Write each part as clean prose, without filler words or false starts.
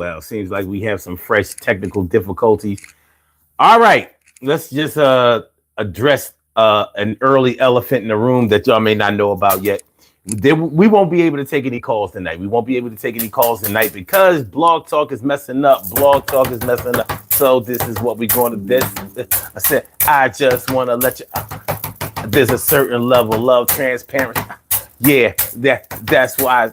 Well, seems like we have some fresh technical difficulties. All right, let's just address an early elephant in the room that y'all may not know about yet. We won't be able to take any calls tonight. We won't be able to take any calls tonight because Blog Talk is messing up. Blog Talk is messing up. So this is what we're going to do. I said, I just want to let you. There's a certain level of transparency. Yeah, that's why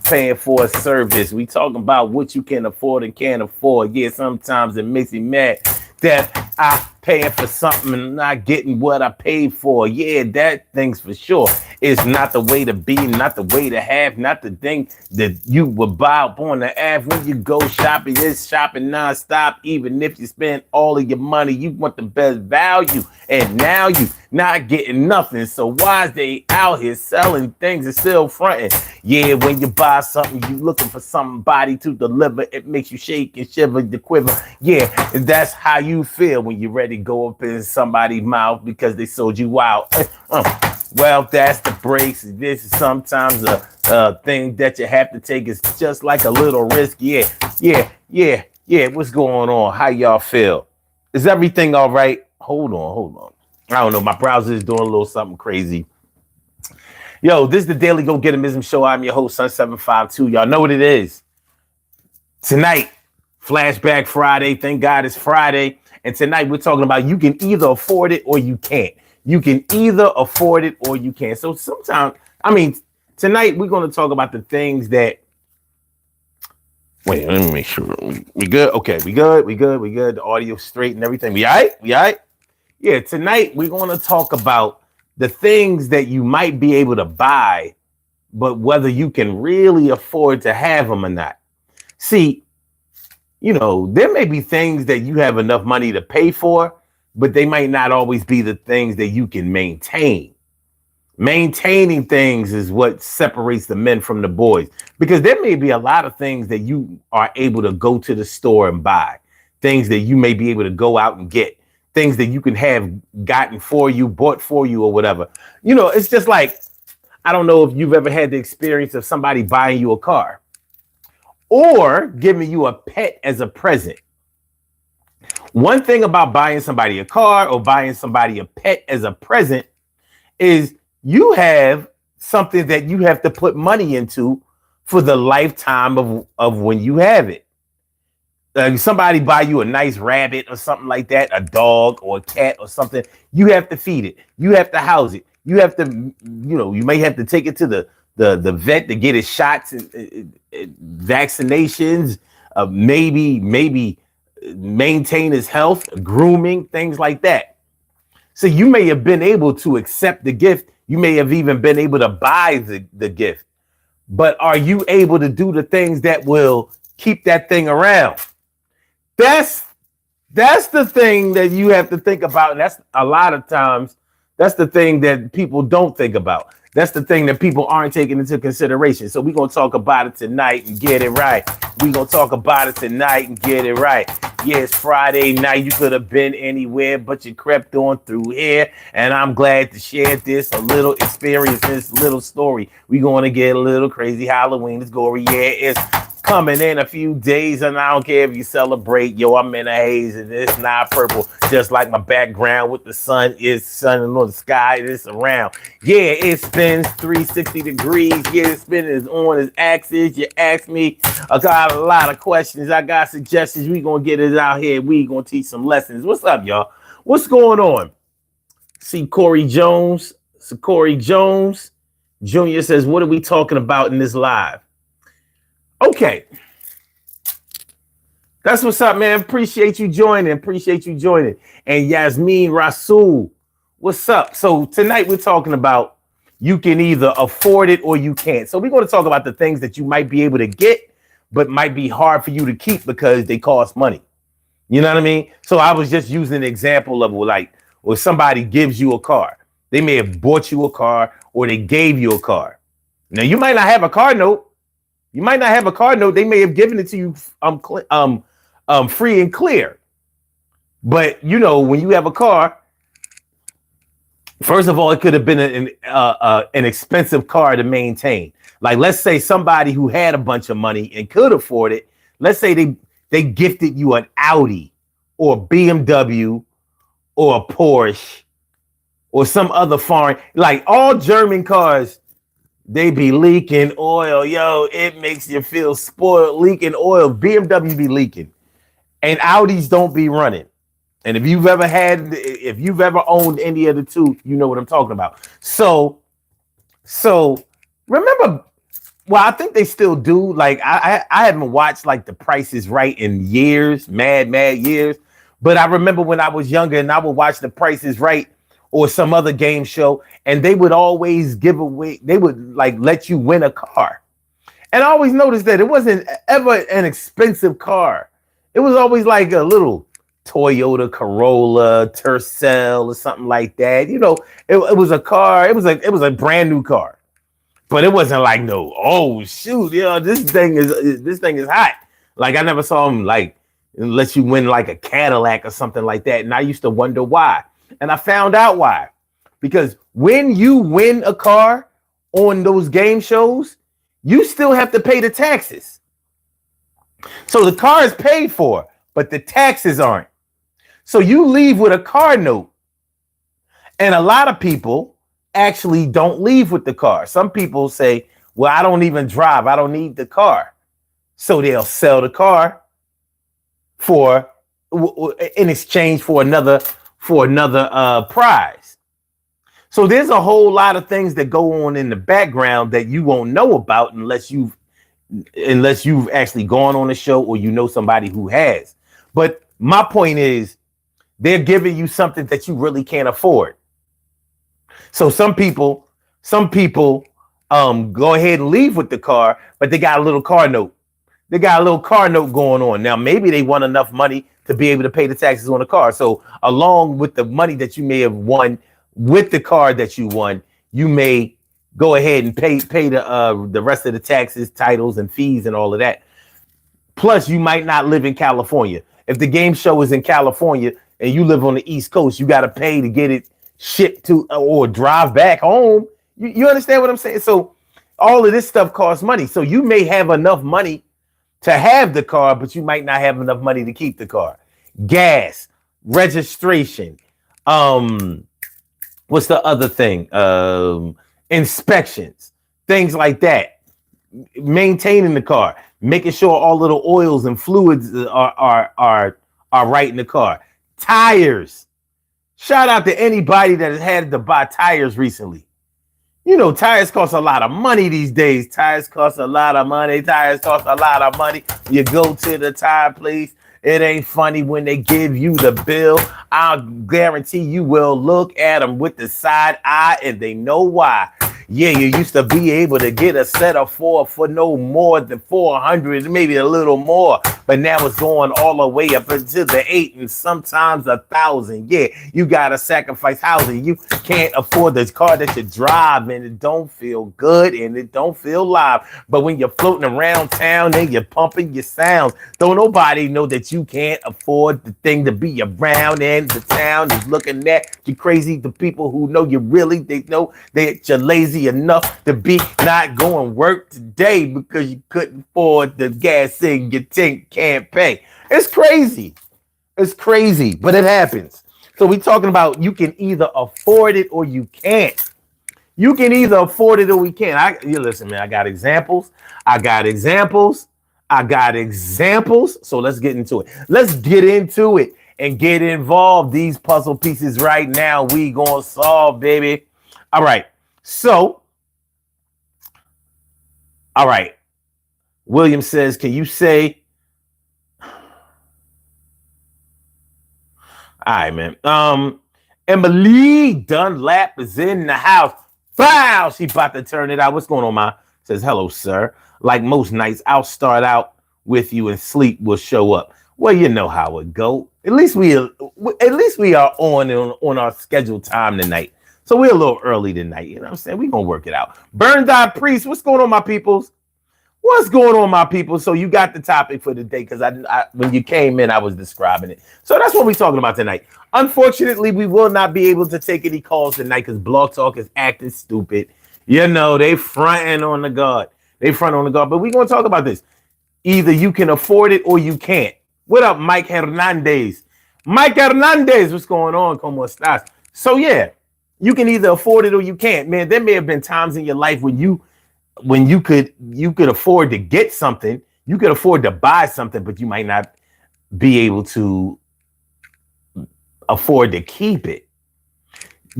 paying for a service. We talking about what you can afford and can't afford. Yeah, sometimes it makes me mad that I paying for something and not getting what I paid for. Yeah, that thing's for sure. It's not the way to be, not the way to have, not the thing that you would buy up on the app. When you go shopping, it's shopping nonstop. Even if you spend all of your money, you want the best value. And now you not getting nothing. So why is they out here selling things and still fronting? Yeah, when you buy something, you looking for somebody to deliver. It makes you shake and shiver the quiver. Yeah, and that's how you feel when you're ready to go up in somebody's mouth because they sold you out. Well, that's the breaks. This is sometimes a thing that you have to take. It's just like a little risk. Yeah. What's going on? How y'all feel? Is everything all right? Hold on. I don't know. My browser is doing a little something crazy. Yo, this is the Daily Go Getimism Show. I'm your host, Sun752. Y'all know what it is. Tonight, Flashback Friday. Thank God it's Friday. And tonight we're talking about you can either afford it or you can't. You can either afford it or you can't. So sometimes, tonight we're going to talk about the things that. Wait, let me make sure. We good? Okay, we good. The audio straight and everything. We all right? Yeah, tonight we're going to talk about the things that you might be able to buy, but whether you can really afford to have them or not. See, there may be things that you have enough money to pay for, but they might not always be the things that you can maintain. Maintaining things is what separates the men from the boys, because there may be a lot of things that you are able to go to the store and buy, things that you may be able to go out and get, things that you can have gotten for you, bought for you or whatever. It's just like, I don't know if you've ever had the experience of somebody buying you a car or giving you a pet as a present. One thing about buying somebody a car or buying somebody a pet as a present is you have something that you have to put money into for the lifetime of when you have it. Somebody buy you a nice rabbit or something like that, a dog or a cat or something. You have to feed it. You have to house it. You have to, you may have to take it to the vet to get its shots and vaccinations, maybe maintain his health, grooming, things like that. So you may have been able to accept the gift. You may have even been able to buy the gift. But are you able to do the things that will keep that thing around? That's the thing that you have to think about. And that's a lot of times, that's the thing that people don't think about. That's the thing that people aren't taking into consideration. So we're going to talk about it tonight and get it right. We're going to talk about it tonight and get it right. Yeah, it's Friday night. You could have been anywhere, but you crept on through here. And I'm glad to share a little experience, this little story. We're going to get a little crazy. Halloween is gory. Yeah, it's coming in a few days, and I don't care if you celebrate. Yo, I'm in a haze, and it's not purple, just like my background with the sun is shining on the sky. It's around. Yeah, it spins 360 degrees. Yeah, it spins on its axis. You ask me, I got a lot of questions. I got suggestions. We gonna get it out here. We gonna teach some lessons. What's up, y'all? What's going on? See Corey Jones. So Corey Jones Jr. says, what are we talking about in this live? Okay. That's what's up, man. Appreciate you joining. And Yasmin Rasul, what's up? So tonight we're talking about you can either afford it or you can't. So we're going to talk about the things that you might be able to get, but might be hard for you to keep because they cost money. You know what I mean? So I was just using an example of when somebody gives you a car. They may have bought you a car or they gave you a car. Now you might not have a car note. They may have given it to you free and clear. But when you have a car, first of all, it could have been an expensive car to maintain. Like, let's say somebody who had a bunch of money and could afford it. Let's say they gifted you an Audi or a BMW or a Porsche or some other foreign, like all German cars, they be leaking oil. Yo, it makes you feel spoiled. Leaking oil. BMW be leaking. And Audis don't be running. And if you've ever owned any of the two, you know what I'm talking about. So remember, well, I think they still do. Like I haven't watched like The Price is Right in years, mad years. But I remember when I was younger and I would watch The Price is Right or some other game show, and they would always give away, they would like let you win a car. And I always noticed that it wasn't ever an expensive car. It was always like a little Toyota Corolla, Tercel, or something like that. You know, it was a car. It was a brand new car, but it wasn't like no. Oh shoot, yeah, this thing is hot. Like I never saw them like let you win like a Cadillac or something like that. And I used to wonder why. And I found out why. Because when you win a car on those game shows, you still have to pay the taxes. So the car is paid for, but the taxes aren't. So you leave with a car note. And a lot of people actually don't leave with the car. Some people say, well, I don't even drive. I don't need the car. So they'll sell the car in exchange for another prize. So there's a whole lot of things that go on in the background that you won't know about unless you've actually gone on a show or you know somebody who has. But my point is, they're giving you something that you really can't afford. So some people go ahead and leave with the car, but they got a little car note. They got a little car note going on. Now, maybe they want enough money to be able to pay the taxes on the car. So along with the money that you may have won with the car that you won, you may go ahead and pay the rest of the taxes, titles, and fees and all of that. Plus, you might not live in California. If the game show is in California and you live on the East Coast, you got to pay to get it shipped to or drive back home. You understand what I'm saying? So all of this stuff costs money. So you may have enough money to have the car, but you might not have enough money to keep the car. Gas, registration, what's the other thing? Inspections, things like that. Maintaining the car, making sure all of the oils and fluids are right in the car. Tires. Shout out to anybody that has had to buy tires recently. You know, tires cost a lot of money these days. Tires cost a lot of money. You go to the tire place. It ain't funny when they give you the bill. I'll guarantee you will look at them with the side eye and they know why. Yeah, you used to be able to get a set of 4 for no more than 400, maybe a little more. But now it's going all the way up into the 8 and sometimes 1,000. Yeah, you got to sacrifice housing. You can't afford the car that you drive and it don't feel good and it don't feel live. But when you're floating around town and you're pumping your sounds, don't nobody know that you can't afford the thing to be around and the town is looking at you crazy. The people who know you really, they know that you're lazy enough to be not going work today because you couldn't afford the gas in your tank can't pay. It's crazy, but it happens. So we're talking about you can either afford it or you can't. You can either afford it or we can't. You listen, man, I got examples. So let's get into it. Let's get into it and get involved. These puzzle pieces right now we gonna solve, baby. All right. So, all right. William says, can you say, all right, man. Emily Dunlap is in the house. Wow, she about to turn it out. What's going on, ma? Says, hello, sir. Like most nights, I'll start out with you and sleep will show up. Well, you know how it go. At least we are on our scheduled time tonight. So we're a little early tonight, you know what I'm saying? We're going to work it out. Burn Dot Priest, what's going on, my peoples? What's going on, my people? So you got the topic for the day because I when you came in, I was describing it. So that's what we're talking about tonight. Unfortunately, we will not be able to take any calls tonight because Blog Talk is acting stupid. You know, they fronting on the guard. They front on the guard. But we're gonna talk about this. Either you can afford it or you can't. What up, Mike Hernandez? Mike Hernandez, what's going on? ¿Cómo estás? So yeah, you can either afford it or you can't. Man, there may have been times in your life when you could afford to get something, you could afford to buy something, but you might not be able to afford to keep it.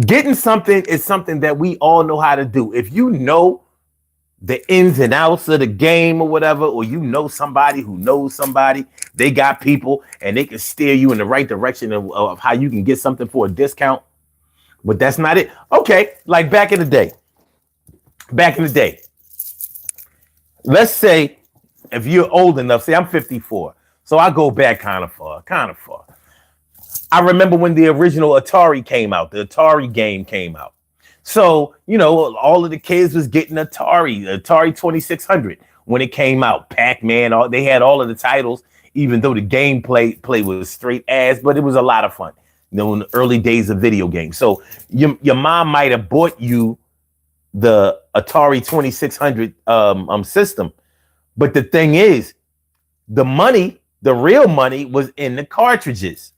Getting something is something that we all know how to do. If you know the ins and outs of the game or whatever, or you know somebody who knows somebody, they got people and they can steer you in the right direction of how you can get something for a discount. But that's not it. Okay, like back in the day. Let's say if you're old enough, say I'm 54. So I go back kind of far. I remember when the original Atari came out, the Atari game came out. So, you know, all of the kids was getting Atari 2600 when it came out. Pac-Man, they had all of the titles, even though the gameplay was straight ass, but it was a lot of fun, you know, in the early days of video games. So your mom might have bought you the Atari 2600 system. But the thing is, the real money was in the cartridges.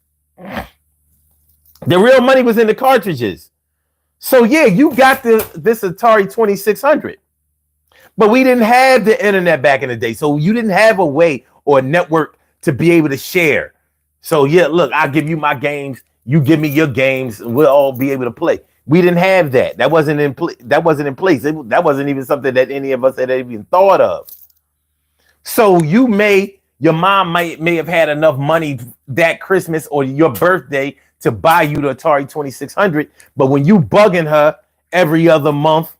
So yeah, you got this Atari 2600, but we didn't have the internet back in the day. So you didn't have a way or a network to be able to share. So yeah, look, I'll give you my games. You give me your games and we'll all be able to play. We didn't have that. That wasn't in place. That wasn't even something that any of us had even thought of. So your mom may have had enough money that Christmas or your birthday to buy you the Atari 2600, but when you bugging her every other month,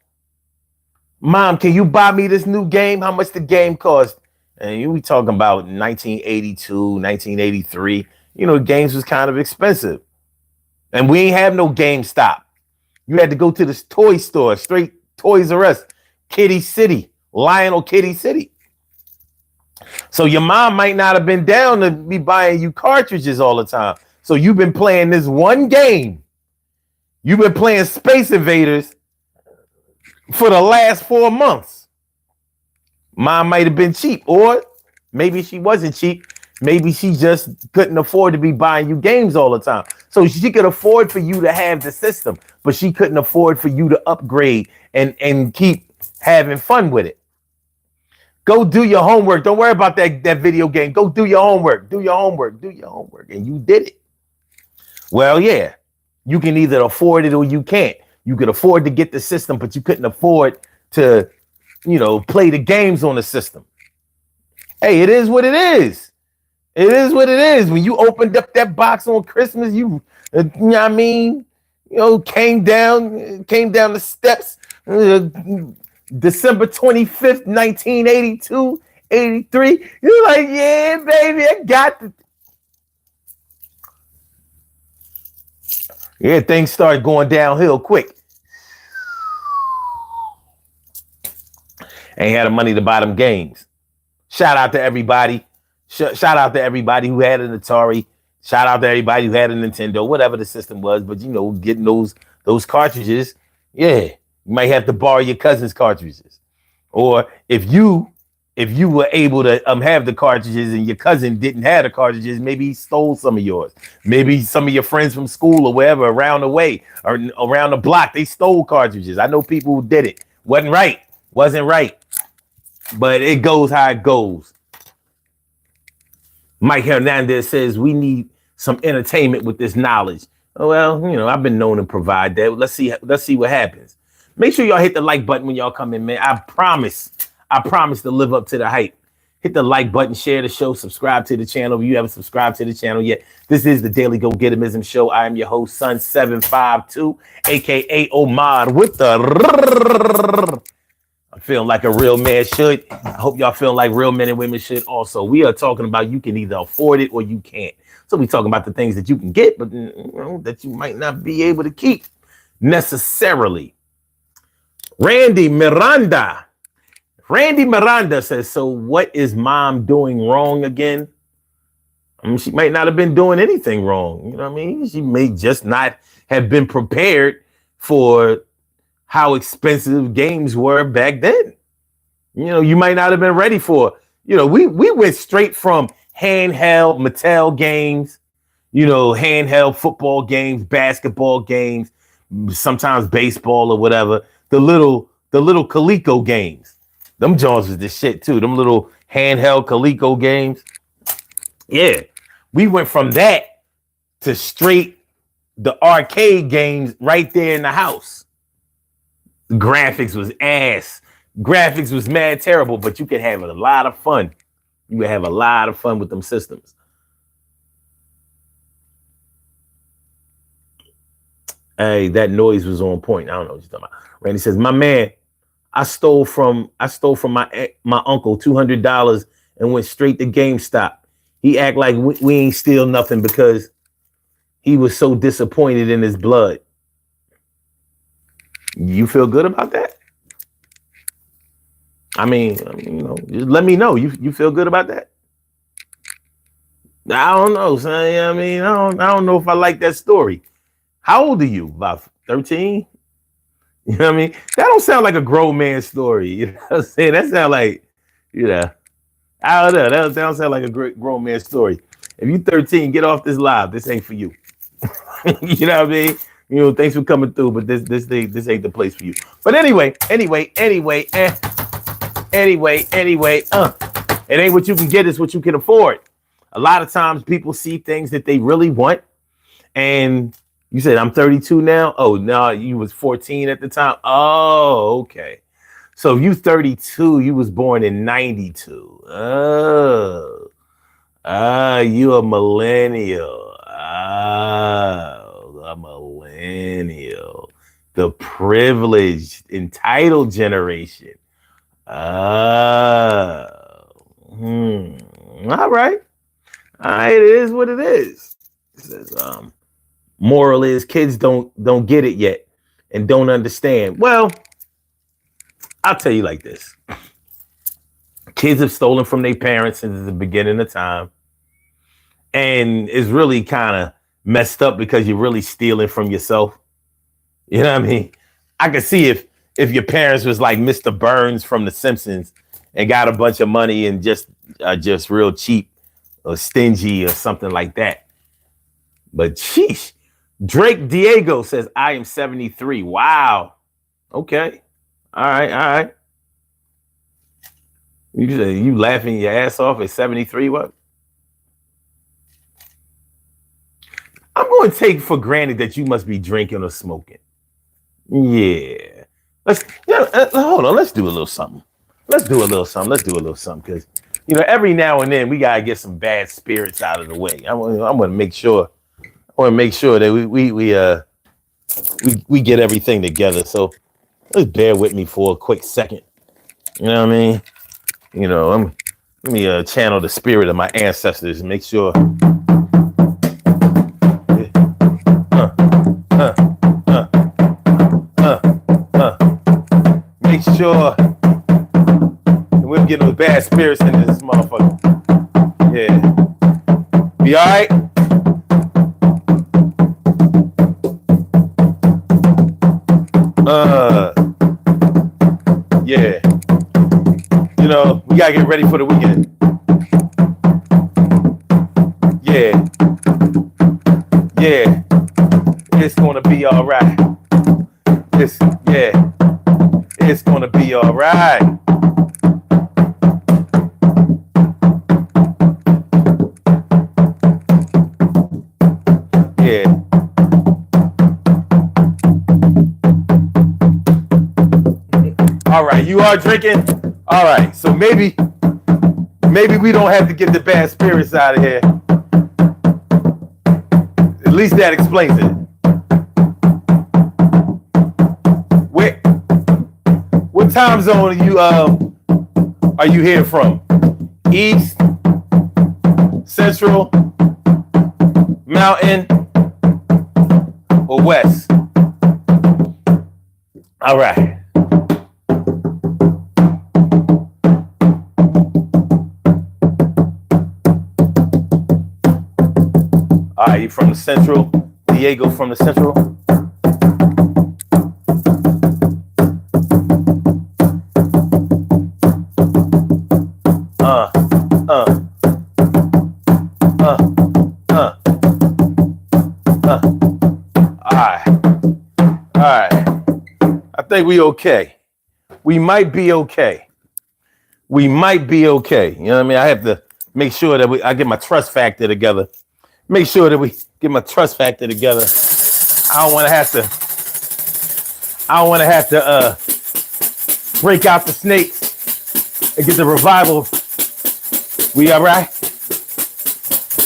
Mom, can you buy me this new game? How much the game cost? And you be talking about 1982, 1983. You know, games was kind of expensive. And we ain't have no GameStop. You had to go to this toy store, straight Toys R Us, Kitty City, Lionel Kitty City. So your mom might not have been down to be buying you cartridges all the time. So you've been playing this one game. You've been playing Space Invaders for the last 4 months. Mom might have been cheap, or maybe she wasn't cheap. Maybe she just couldn't afford to be buying you games all the time. So she could afford for you to have the system, but she couldn't afford for you to upgrade and keep having fun with it. Go do your homework. Don't worry about that video game. Go do your homework. Do your homework. And you did it. Well, yeah, you can either afford it or you can't. You could afford to get the system, but you couldn't afford to, play the games on the system. Hey, it is what it is. It is what it is. When you opened up that box on Christmas, you know what I mean? Came down the steps, December 25th, 1982, 83. You're like, yeah, baby, I got the. Yeah, things started going downhill quick. Ain't had the money to buy them games. Shout out to everybody. Shout out to everybody who had an Atari. Shout out to everybody who had a Nintendo, whatever the system was. But getting those cartridges, yeah, you might have to borrow your cousin's cartridges. Or if you were able to have the cartridges and your cousin didn't have the cartridges, maybe he stole some of yours. Maybe some of your friends from school or wherever around the way or around the block, they stole cartridges. I know people who did it. Wasn't right. But it goes how it goes. Mike Hernandez says we need some entertainment with this knowledge. Well, I've been known to provide that. Let's see what happens. Make sure y'all hit the like button when y'all come in, man. I promise to live up to the hype. Hit the like button, share the show, subscribe to the channel if you haven't subscribed to the channel yet. This is the Daily Go Getimism Show. I am your host, Sun752, aka Omar with the. I'm feeling like a real man should. I hope y'all feeling like real men and women should also. We are talking about you can either afford it or you can't. So we talking about the things that you can get, but that you might not be able to keep necessarily. Randy Miranda says, so what is mom doing wrong again? She might not have been doing anything wrong. You know what I mean? She may just not have been prepared for how expensive games were back then. You know, you might not have been ready for, you know, we went straight from handheld Mattel games, you know, handheld football games, basketball games, sometimes baseball or whatever. The little Coleco games. Them Jones was the shit too. Them little handheld Coleco games. Yeah. We went from that to straight the arcade games right there in the house. The graphics was ass. Graphics was mad terrible, but you could have a lot of fun. You would have a lot of fun with them systems. Hey, that noise was on point. I don't know what you're talking about. Randy says, my man, I stole from my uncle $200 and went straight to GameStop. He act like we ain't steal nothing because he was so disappointed in his blood. You feel good about that? I mean, you know, just let me know. You feel good about that? I don't know, son. I mean, I don't know if I like that story. How old are you? About 13? You know what I mean? That don't sound like a grown man story. You know what I'm saying? That sound like, you know, I don't know. That don't sound like a grown man story. If you 13, get off this live. This ain't for you. You know what I mean? You know, thanks for coming through, but this ain't the place for you. But anyway, it ain't what you can get, it's what you can afford. A lot of times people see things that they really want. And you said, I'm 32 now. Oh, no, you was 14 at the time. Oh, okay. So if you 32, you was born in 92. Oh, you a millennial. Oh, a millennial. The privileged, entitled generation. All right. It is what it is. It says, moral is kids don't get it yet and don't understand. Well, I'll tell you like this. Kids have stolen from their parents since the beginning of time. And it's really kind of messed up because you're really stealing from yourself. You know what I mean? I could see if your parents was like Mr. Burns from The Simpsons and got a bunch of money and just real cheap or stingy or something like that. But sheesh. Drake Diego says, I am 73. Wow. Okay. All right. You say you laughing your ass off at 73, what? I'm going to take for granted that you must be drinking or smoking. Yeah. Hold on. Let's do a little something. Let's do a little something because, you know, every now and then we got to get some bad spirits out of the way. I'm going to make sure. I want to make sure that we get everything together. So just bear with me for a quick second. You know what I mean? You know, let me channel the spirit of my ancestors and make sure. Make sure we're getting those bad spirits into this motherfucker. Yeah. Be all right? Yeah. You know, we gotta get ready for the weekend. Yeah. It's gonna be all right. It's gonna be all right. Yeah. All right, you are drinking? All right, so maybe we don't have to get the bad spirits out of here. At least that explains it. What time zone are you here from? East, Central, Mountain, or West? All right. All right, you from the Central? Diego from the Central? think we okay. We might be okay. We might be okay. You know what I mean? I have to make sure that I get my trust factor together. Make sure that we get my trust factor together. I don't want to have to break out the snakes and get the revival. We all right?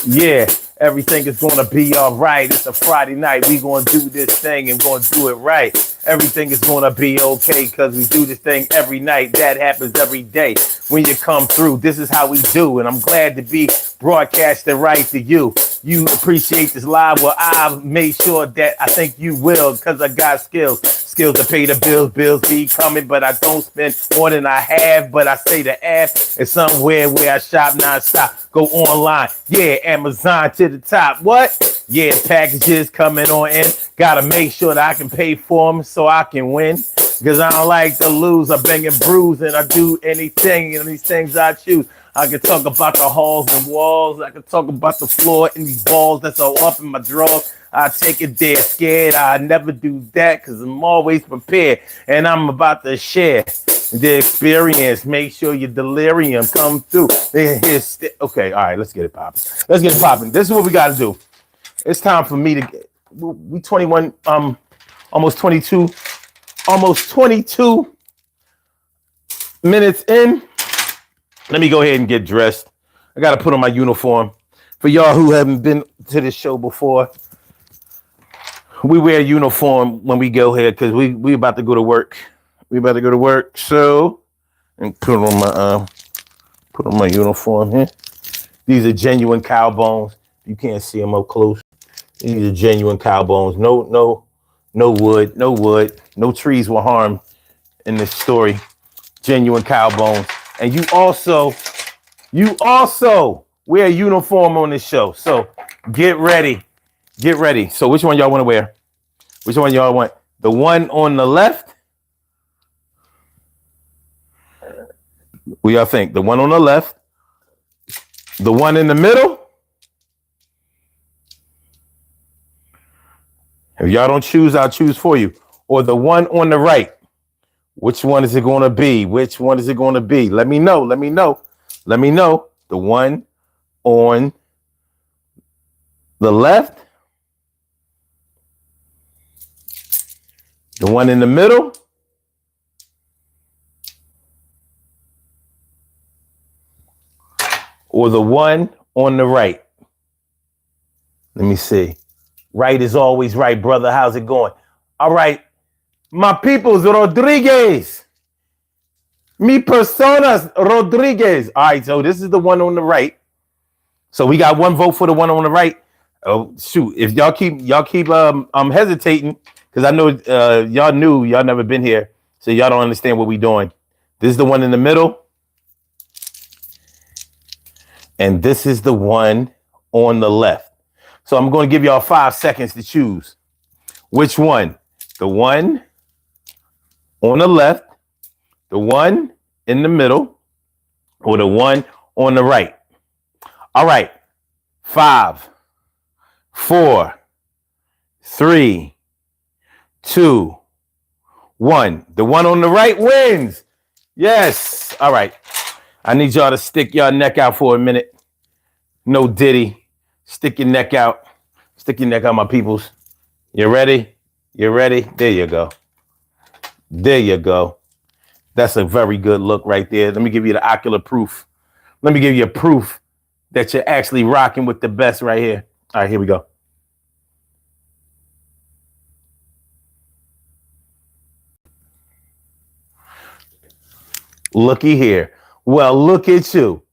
Yeah, everything is going to be all right. It's a Friday night. We going to do this thing and going to do it right. Everything is going to be okay because we do this thing every night. That happens every day. When you come through, this is how we do. And I'm glad to be broadcasting right to you. You appreciate this live. Well, I've made sure that I think you will because I got skills to pay the bills. Bills be coming, but I don't spend more than I have. But I say the app is somewhere where I shop, not stop. Go online. Yeah, Amazon to the top. What? Yeah, packages coming on in. Gotta make sure that I can pay for them so I can win. Because I don't like to lose. I bang and bruise and I do anything and these things I choose. I can talk about the halls and walls. I can talk about the floor and these balls that's all up in my drawers. I take it there scared. I never do that because I'm always prepared. And I'm about to share the experience. Make sure your delirium come through. Okay, all right, let's get it popping. Let's get it popping. This is what we got to do. It's time for me to get, we 21, almost 22 minutes in. Let me go ahead and get dressed. I got to put on my uniform. For y'all who haven't been to this show before, we wear a uniform when we go here because we about to go to work. We about to go to work. So, and put on my uniform here. These are genuine cow bones. You can't see them up close. These are genuine cow bones. No wood. No trees were harmed in this story. Genuine cow bones. And you also wear a uniform on this show. So get ready. So which one y'all want to wear? Which one y'all want? The one on the left? What y'all think? The one on the left? The one in the middle? If y'all don't choose, I'll choose for you. Or the one on the right? Which one is it going to be? Which one is it going to be? Let me know. The one on the left? The one in the middle? Or the one on the right? Let me see. Right is always right, brother. How's it going? All right. My peoples, Rodriguez. Mi personas, Rodriguez. All right, so this is the one on the right. So we got one vote for the one on the right. Oh, shoot. If y'all keep hesitating, because I know y'all never been here, so y'all don't understand what we doing. This is the one in the middle. And this is the one on the left. So I'm going to give y'all 5 seconds to choose. Which one? The one on the left, the one in the middle, or the one on the right? All right. 5, 4, 3, 2, 1. The one on the right wins. Yes. All right. I need y'all to stick your neck out for a minute. No Diddy. Stick your neck out. Stick your neck out, my peoples. You ready? You ready? There you go. There you go. That's a very good look right there. Let me give you the ocular proof. Let me give you a proof that you're actually rocking with the best right here. All right, here we go. Looky here. Well, look at you.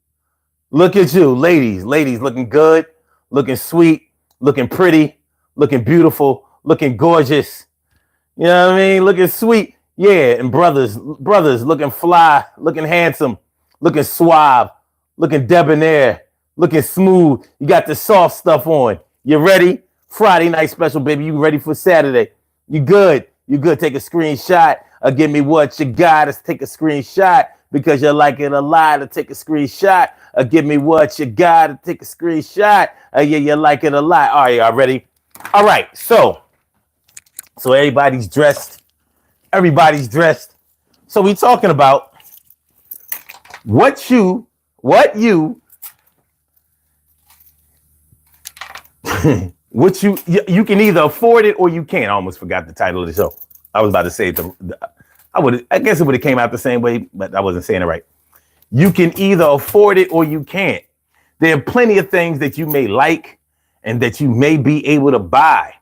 Look at you, ladies. Ladies looking good, looking sweet, looking pretty, looking beautiful, looking gorgeous. You know what I mean? Looking sweet. Yeah, and brothers looking fly, looking handsome, looking suave, looking debonair, looking smooth. You got the soft stuff on. You ready? Friday night special, baby. You ready for Saturday? You good? You good? Take a screenshot or give me what you got. Let's take a screenshot because you like it a lot. To take a screenshot or give me what you got. To take a screenshot. Yeah, you like it a lot. All right, y'all ready? All right, so everybody's dressed. Everybody's dressed. So we talking about what you what you can either afford it or you can't. I almost forgot the title of the show. I was about to say I guess it would have came out the same way, but I wasn't saying it right. You can either afford it or you can't. There are plenty of things that you may like and that you may be able to buy.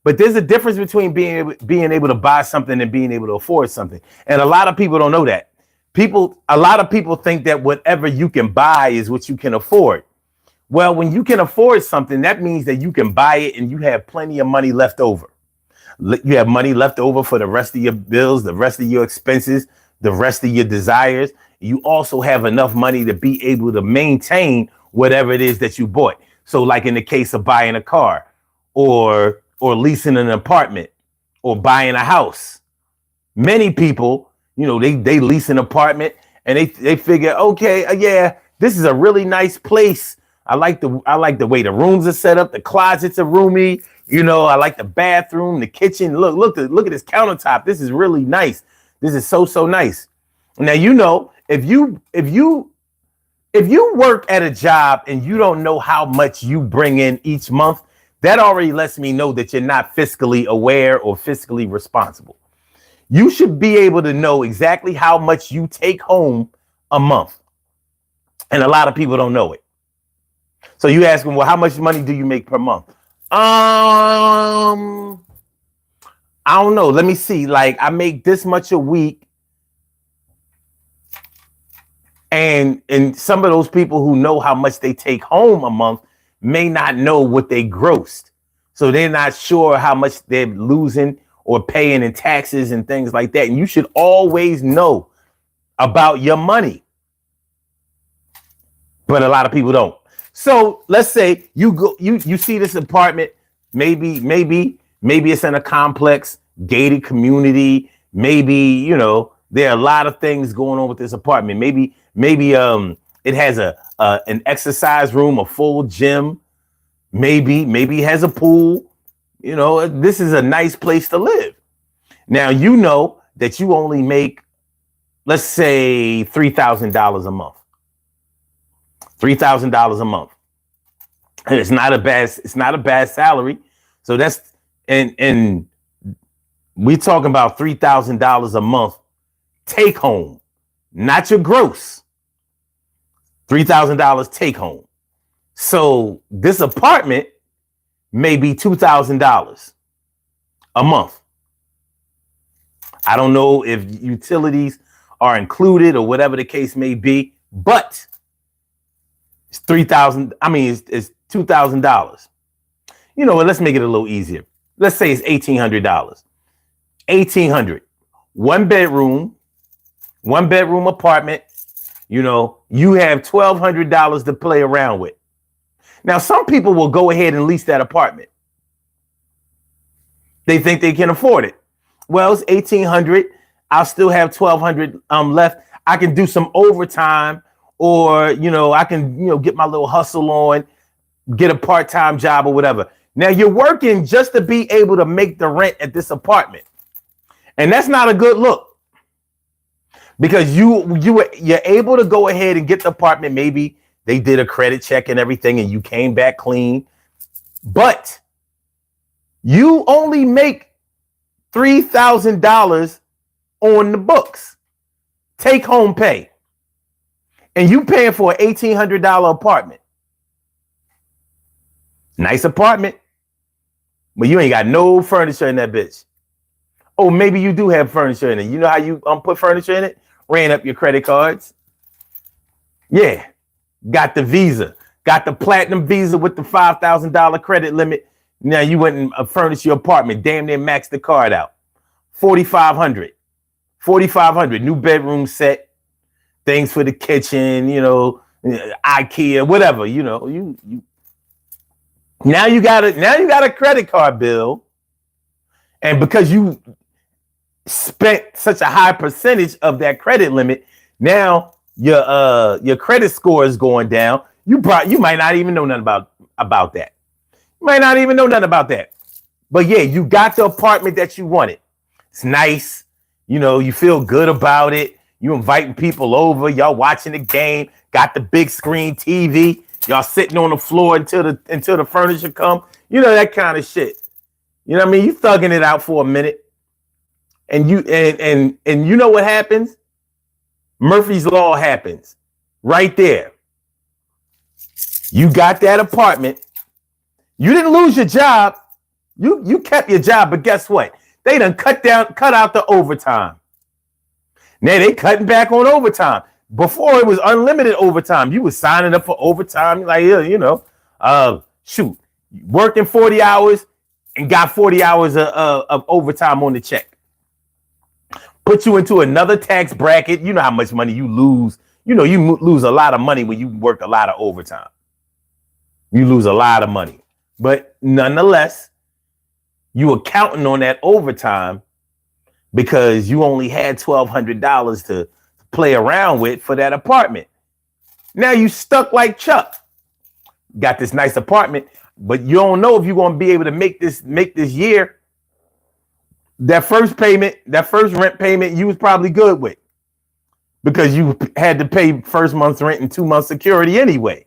But there's a difference between being able to buy something and being able to afford something. And a lot of people don't know that. A lot of people think that whatever you can buy is what you can afford. Well, when you can afford something, that means that you can buy it and you have plenty of money left over. You have money left over for the rest of your bills, the rest of your expenses, the rest of your desires. You also have enough money to be able to maintain whatever it is that you bought. So like in the case of buying a car or leasing an apartment or buying a house, many people, they lease an apartment and they figure, okay, yeah, this is a really nice place. I like the way the rooms are set up. The closets are roomy. I like the bathroom, the kitchen. Look at this countertop. This is really nice. This is so nice. Now, if you work at a job and you don't know how much you bring in each month, that already lets me know that you're not fiscally aware or fiscally responsible. You should be able to know exactly how much you take home a month. And a lot of people don't know it. So you ask them, well, how much money do you make per month? I don't know. Let me see. Like, I make this much a week. And some of those people who know how much they take home a month may not know what they grossed. So they're not sure how much they're losing or paying in taxes and things like that. And you should always know about your money. But a lot of people don't. So let's say you see this apartment, maybe it's in a complex, gated community. Maybe, there are a lot of things going on with this apartment. Maybe it has an exercise room, a full gym. Maybe it has a pool. This is a nice place to live. Now, that you only make, let's say, $3,000 a month. $3,000 a month. And it's not a bad salary. So that's, and we're talking about $3,000 a month take home, not your gross. $3,000 take home. So this apartment may be $2,000 a month. I don't know if utilities are included or whatever the case may be, but it's $3,000. I mean, it's $2,000. Let's make it a little easier. Let's say it's $1,800. $1,800. One bedroom apartment. You have $1,200 to play around with. Now, some people will go ahead and lease that apartment. They think they can afford it. Well, it's $1,800. I'll still have $1,200 left. I can do some overtime, or I can get my little hustle on, get a part-time job or whatever. Now you're working just to be able to make the rent at this apartment, and that's not a good look, because you're able to go ahead and get the apartment. Maybe they did a credit check and everything, and you came back clean, but you only make $3,000 on the books, take home pay, and you paying for an $1,800 apartment. Nice apartment, but you ain't got no furniture in that bitch. Oh, maybe you do have furniture in it. You know how you put furniture in it? Ran up your credit cards. Yeah, got the Visa, got the platinum Visa with the $5,000 credit limit. Now you went and furnished your apartment, damn near maxed the card out. $4,500, new bedroom set, things for the kitchen, IKEA, whatever, now you got a credit card bill, and because you spent such a high percentage of that credit limit, now your credit score is going down. You might not even know nothing about that. You might not even know nothing about that. But yeah, you got the apartment that you wanted. It's nice. You know, you feel good about it. You inviting people over. Y'all watching the game. Got the big screen TV. Y'all sitting on the floor until the furniture come. You know, that kind of shit. You know what I mean? You thugging it out for a minute. And you know what happens? Murphy's Law happens. Right there. You got that apartment. You didn't lose your job. You kept your job, but guess what? They done cut out the overtime. Now they cutting back on overtime. Before it was unlimited overtime. You was signing up for overtime. Like, you know, shoot, working 40 hours and got 40 hours of overtime on the check. Put you into another tax bracket. You know how much money you lose. You know, you lose a lot of money when you work a lot of overtime. You lose a lot of money. But nonetheless, you were counting on that overtime because you only had $1,200 to play around with for that apartment. Now you stuck like Chuck. Got this nice apartment, but you don't know if you're going to be able to make this year. That first rent payment, you was probably good with because you had to pay first month's rent and 2 months security anyway.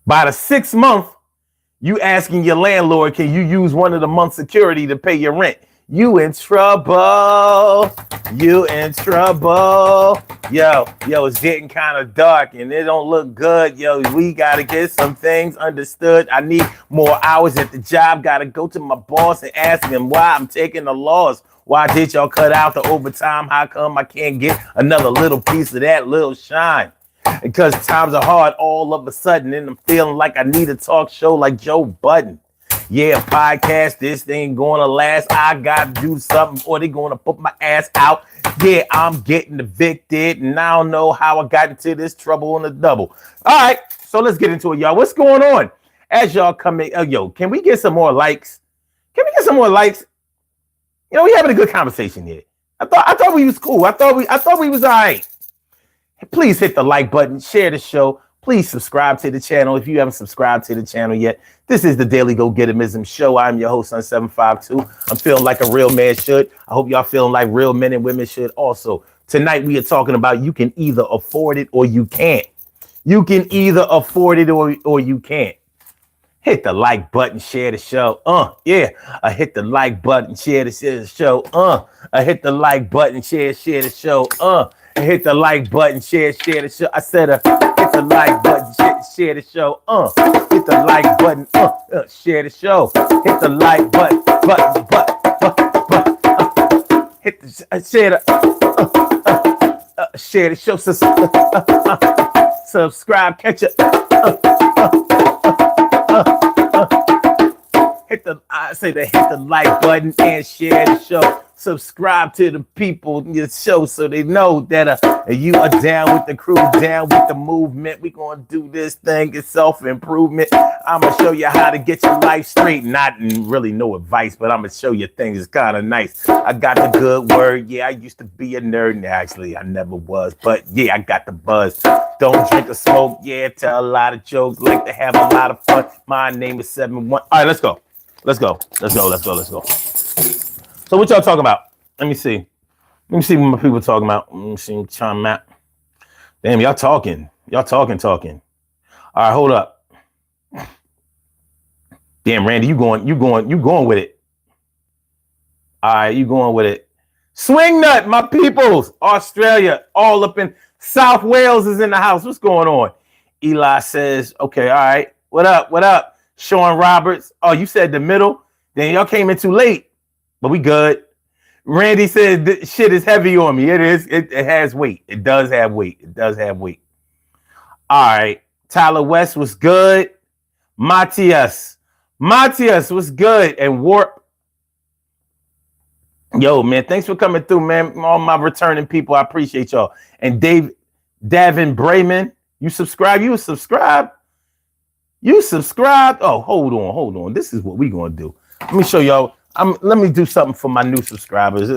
By the 6th month, you asking your landlord, can you use one of the month's security to pay your rent? You in trouble. You in trouble. Yo, it's getting kind of dark and it don't look good. Yo, we got to get some things understood. I need more hours at the job. Got to go to my boss and ask him why I'm taking the loss. Why did y'all cut out the overtime? How come I can't get another little piece of that little shine? Because times are hard all of a sudden and I'm feeling like I need a talk show like Joe Budden. Yeah, podcast, this thing going to last. I got to do something or they going to put my ass out. Yeah, I'm getting evicted and I don't know how I got into this trouble on the double. All right, so let's get into it, y'all. What's going on? As y'all come in, can we get some more likes? Can we get some more likes? You know, we having a good conversation here. I thought we was cool. I thought we was all right. Please hit the like button, share the show. Please subscribe to the channel if you haven't subscribed to the channel yet. This is the Daily Go Getimism Show. I'm your host, Sun752. I'm feeling like a real man should. I hope y'all feeling like real men and women should also. Tonight we are talking about you can either afford it or you can't. You can either afford it or you can't. Hit the like button, share the show. Hit the like button, share the show. Hit the like button, share the show. Hit the like button, share the show. I said hit the like button, share the show. Hit the like button, share the show. Hit the like button, hit the share the show. Subscribe, catch it. Hit the like button and share the show. Subscribe to the people in your show so they know that you are down with the crew, down with the movement. We're going to do this thing. It's self-improvement. I'm going to show you how to get your life straight. Not really no advice, but I'm going to show you things. It's kind of nice. I got the good word. Yeah, I used to be a nerd. Actually, I never was. But yeah, I got the buzz. Don't drink or smoke. Yeah, tell a lot of jokes. Like to have a lot of fun. My name is 71. All right, let's go. Let's go. So what y'all talking about? Let me see what my people are talking about. Let me see chime out. Damn, y'all talking. Y'all talking. All right, hold up. Damn, Randy, you going with it. All right, you going with it. Swing Nut, my peoples. Australia, all up in South Wales is in the house. What's going on? Eli says, okay, all right. What up? Sean Roberts. Oh, you said the middle? Then y'all came in too late. But we good. Randy said this shit is heavy on me. It is. It has weight. It does have weight. All right. Tyler West was good. Matthias was good. And Warp. Yo, man, thanks for coming through, man. All my returning people, I appreciate y'all. And Davin Brayman, you subscribe? You subscribe? Oh, hold on. This is what we gonna do. Let me show y'all. Let me do something for my new subscribers.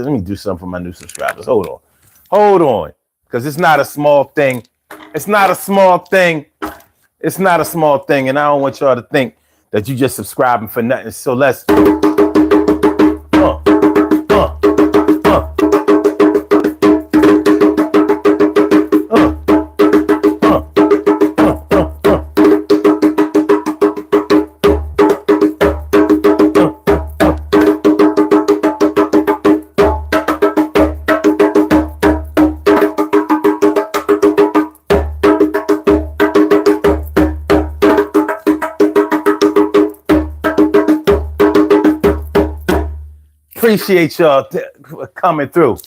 Hold on. Because it's not a small thing. And I don't want y'all to think that you just subscribing for nothing. So let's Appreciate y'all coming through.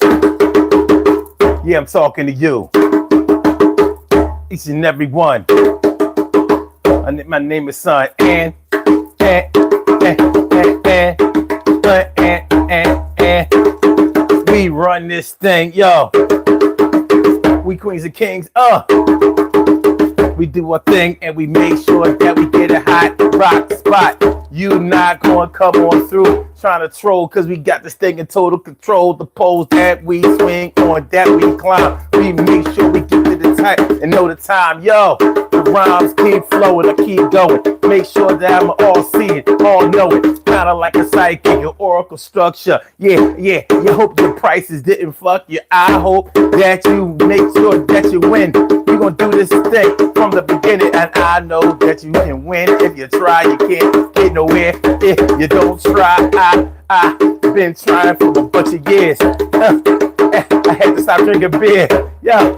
Yeah, I'm talking to you. Each and every one. My name is Son. And we run this thing, yo. We queens and kings, we do our thing and we make sure that we get a hot rock spot. You not gonna come on through trying to troll, cause we got this thing in total control. The poles that we swing on, that we climb, we make sure we get to the tight and know the time. Yo, the rhymes keep flowing, I keep going. Make sure that I'm all see it, all know it. Kinda like a psychic, an oracle structure. Yeah. You hope your prices didn't fuck you. I hope that you make sure that you win. We gonna do this thing from the beginning, and I know that you can win. If you try, you can't get nowhere. If you don't try, I've been trying for a bunch of years. I had to stop drinking beer. Yo,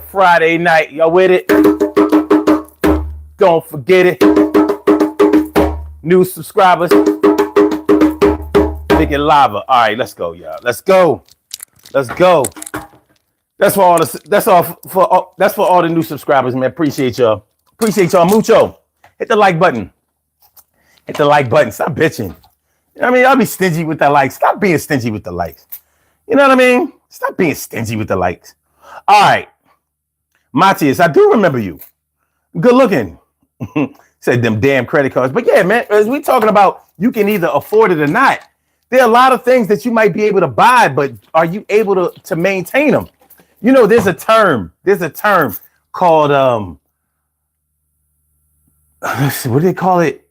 Friday night, y'all with it? Don't forget it. New subscribers, Big and Lava. All right, let's go, y'all. Let's go. That's for all the new subscribers, man. Appreciate y'all mucho. Hit the like button. Stop bitching. You know what I mean? I'll be stingy with the likes. Stop being stingy with the likes. You know what I mean? Stop being stingy with the likes. All right. Matthias, I do remember you. Good looking. Said them damn credit cards. But yeah, man, as we talking about, you can either afford it or not. There are a lot of things that you might be able to buy, but are you able to maintain them? You know, there's a term called, let's see, what do they call it?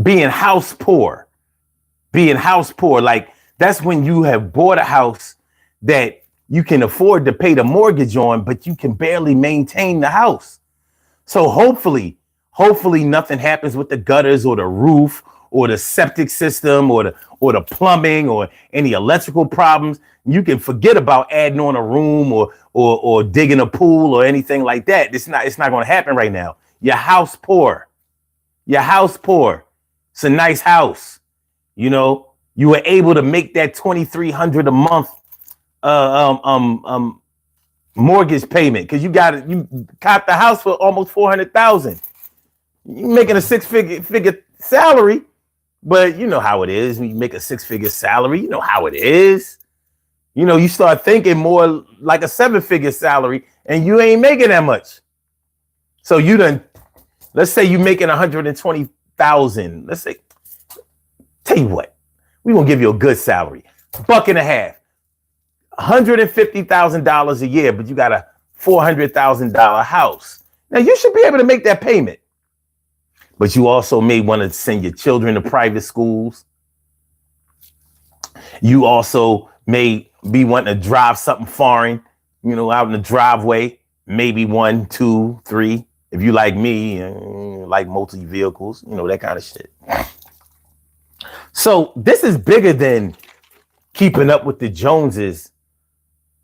Being house poor. Like, that's when you have bought a house that you can afford to pay the mortgage on, but you can barely maintain the house. So hopefully nothing happens with the gutters or the roof or the septic system or the plumbing or any electrical problems. You can forget about adding on a room or digging a pool or anything like that. It's not going to happen right now. Your house poor. It's a nice house. You know, you were able to make that $2,300 a month mortgage payment because you caught the house for almost $400,000. You're making a six-figure salary, but you know how it is when you make a six-figure salary. You know how it is. You know, you start thinking more like a seven-figure salary, and you ain't making that much. So let's say you're making $120,000. Let's say, tell you what, we're gonna give you a good salary, $1.50, $150,000 a year, but you got a $400,000 house. Now you should be able to make that payment, but you also may want to send your children to private schools. You also may be wanting to drive something foreign, you know, out in the driveway, maybe 1, 2, 3. If you like me, like multi vehicles, you know, that kind of shit. So this is bigger than keeping up with the Joneses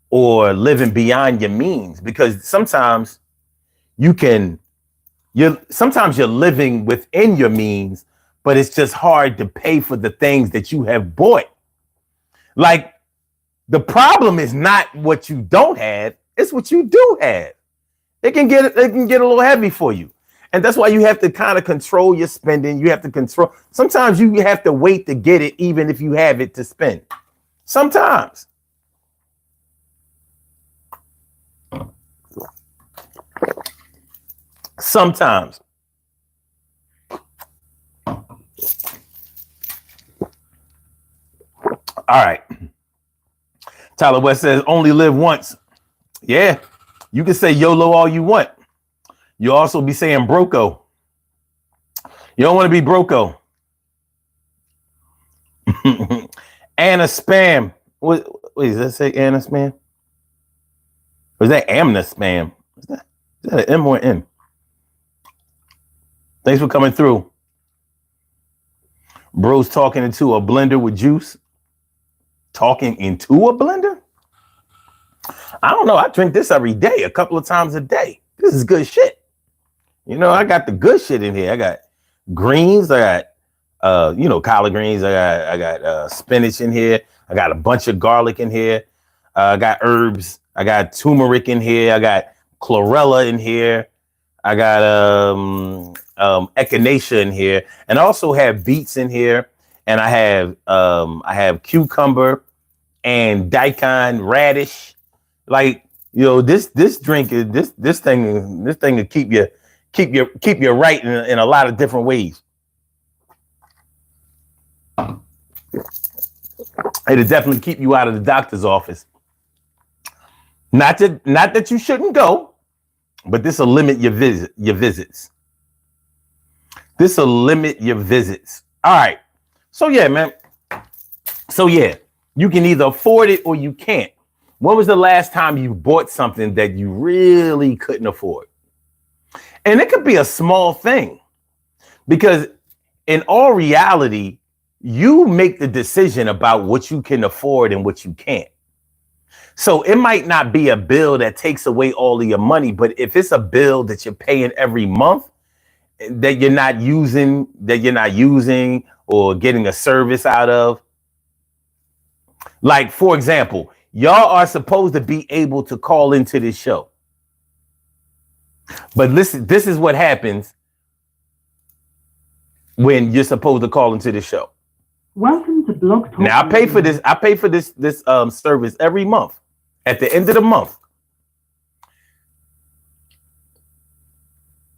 or living beyond your means, because sometimes you're living within your means, but it's just hard to pay for the things that you have bought. Like, the problem is not what you don't have, it's what you do have. It can get a little heavy for you. And that's why you have to kind of control your spending. You have to control. Sometimes you have to wait to get it, even if you have it to spend. Sometimes. All right. Tyler West says, only live once. Yeah. You can say YOLO all you want. You'll also be saying broco. You don't want to be broco. Anna Spam. What? Wait, does that say Anna Spam? Or is that Amna Spam? Is that an M or an N? Thanks for coming through. Bro's talking into a blender with juice. Talking into a blender? I don't know. I drink this every day, a couple of times a day. This is good shit. You know, I got the good shit in here. I got greens. I got, collard greens. I got spinach in here. I got a bunch of garlic in here. I got herbs. I got turmeric in here. I got chlorella in here. I got echinacea in here, and I also have beets in here, and I have cucumber and daikon radish. Like, this drink is this thing will keep you right in a lot of different ways. It'll definitely keep you out of the doctor's office. Not that you shouldn't go, but this will limit your visits. This will limit your visits. All right. So yeah, man. So yeah, you can either afford it or you can't. When was the last time you bought something that you really couldn't afford? And it could be a small thing, because in all reality, you make the decision about what you can afford and what you can't. So it might not be a bill that takes away all of your money, but if it's a bill that you're paying every month that you're not using or getting a service out of, like, for example, y'all are supposed to be able to call into this show. But listen, this is what happens when you're supposed to call into the show. Welcome to Blog Talk. Now I pay for this service every month. At the end of the month.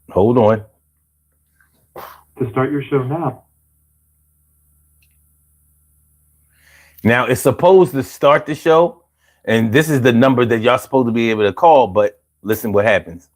Hold on. To start your show now. Now it's supposed to start the show, and this is the number that y'all supposed to be able to call, but listen what happens.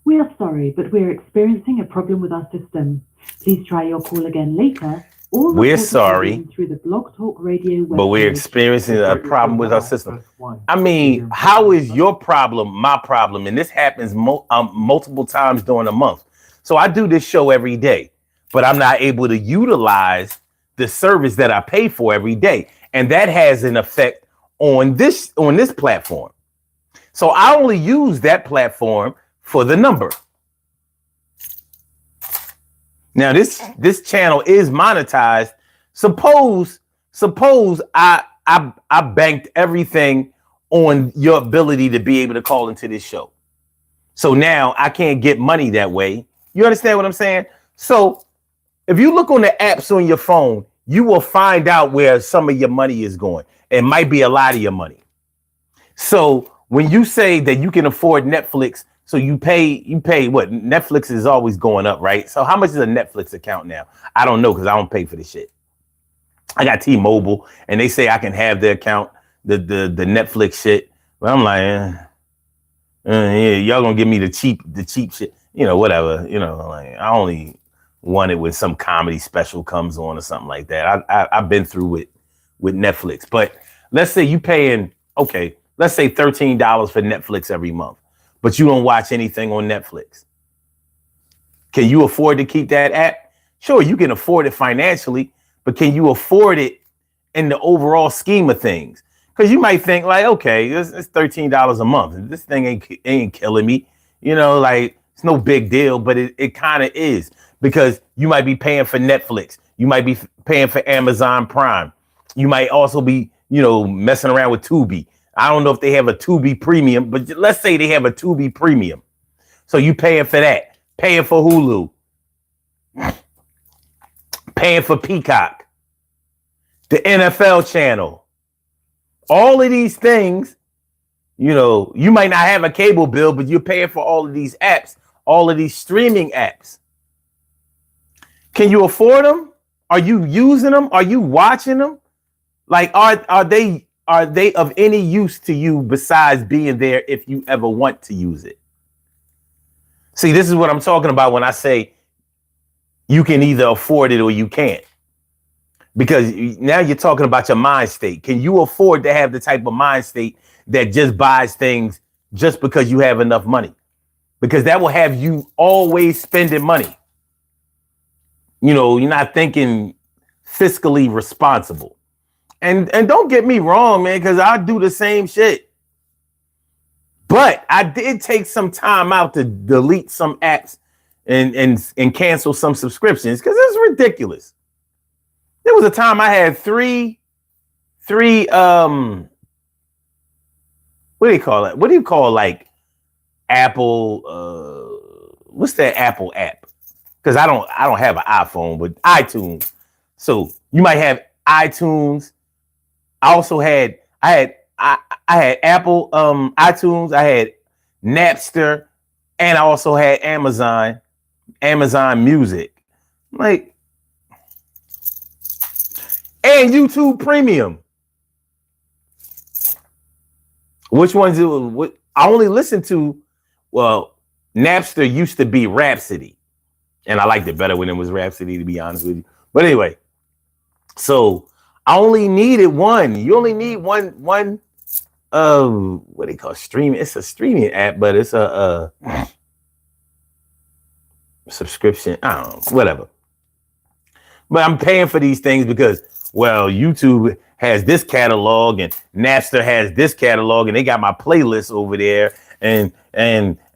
We are sorry, but we're experiencing a problem with our system. Please try your call again later. Or we're sorry through the Blog Talk Radio webpage. But we're experiencing a problem with our system. I mean, how is your problem my problem? And this happens multiple times during a month. So I do this show every day, but I'm not able to utilize the service that I pay for every day. And that has an effect on this platform. So I only use that platform for the number. Now this channel is monetized. Suppose I banked everything on your ability to be able to call into this show. So now I can't get money that way. You understand what I'm saying? So if you look on the apps on your phone, you will find out where some of your money is going. It might be a lot of your money. So when you say that you can afford Netflix, so you pay what? Netflix is always going up, right? So how much is a Netflix account now? I don't know, because I don't pay for this shit. I got T-Mobile, and they say I can have the account, the Netflix shit. But I'm like, yeah, y'all gonna give me the cheap shit, whatever. Like, I only want it when some comedy special comes on or something like that. I've been through it with Netflix. But let's say you paying, okay, let's say $13 for Netflix every month. But you don't watch anything on Netflix. Can you afford to keep that app? Sure, you can afford it financially, but can you afford it in the overall scheme of things? Because you might think like, okay, it's $13 a month. This thing ain't killing me. Like, it's no big deal, but it kind of is, because you might be paying for Netflix. You might be paying for Amazon Prime. You might also be, messing around with Tubi. I don't know if they have a Tubi premium, but let's say they have a Tubi premium. So you paying for that, paying for Hulu, paying for Peacock, the NFL channel, all of these things, you might not have a cable bill, but you're paying for all of these apps, all of these streaming apps. Can you afford them? Are you using them? Are you watching them? Like, are they of any use to you besides being there if you ever want to use it? See, this is what I'm talking about when I say you can either afford it or you can't. Because now you're talking about your mind state. Can you afford to have the type of mind state that just buys things just because you have enough money? Because that will have you always spending money. You know, you're not thinking fiscally responsible. And don't get me wrong, man, because I do the same shit. But I did take some time out to delete some apps and cancel some subscriptions because it's ridiculous. There was a time I had three what do you call it? What do you call like Apple what's that Apple app? Because I don't have an iPhone, but iTunes. So you might have iTunes. I had Apple iTunes, I had Napster, and I also had Amazon Music. Like, and YouTube Premium. Which ones what I only listen to? Well, Napster used to be Rhapsody. And I liked it better when it was Rhapsody, to be honest with you. But anyway, so I only needed one. You only need one what do they call it? Streaming? It's a streaming app, but it's a subscription. I don't know, whatever. But I'm paying for these things because, well, YouTube has this catalog and Napster has this catalog, and they got my playlist over there, and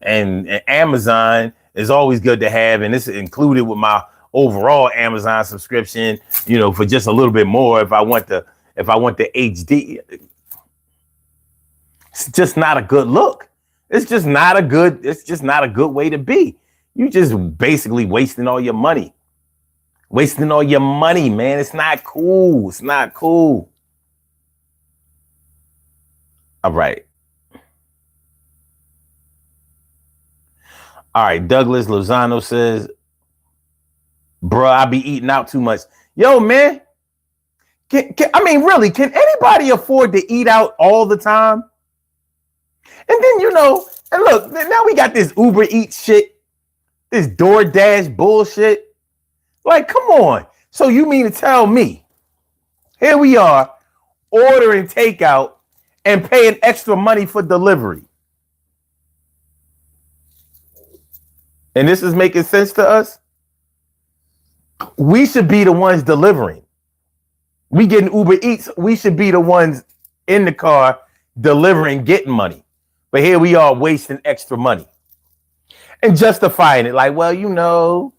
Amazon is always good to have, and it's included with my overall Amazon subscription, you know, for just a little bit more if I want the HD. It's just not a good look. It's just not a good way to be. You just basically wasting all your money. Wasting all your money, man. It's not cool. It's not cool. All right. All right. Douglas Lozano says, bruh, I be eating out too much. Yo, man. Can anybody afford to eat out all the time? And then, you know, and look, now we got this Uber Eats shit, this DoorDash bullshit. Like, come on. So you mean to tell me, here we are ordering takeout and paying extra money for delivery? And this is making sense to us? We should be the ones delivering. We getting Uber Eats. We should be the ones in the car delivering, getting money. But here we are wasting extra money and justifying it like, well, you know,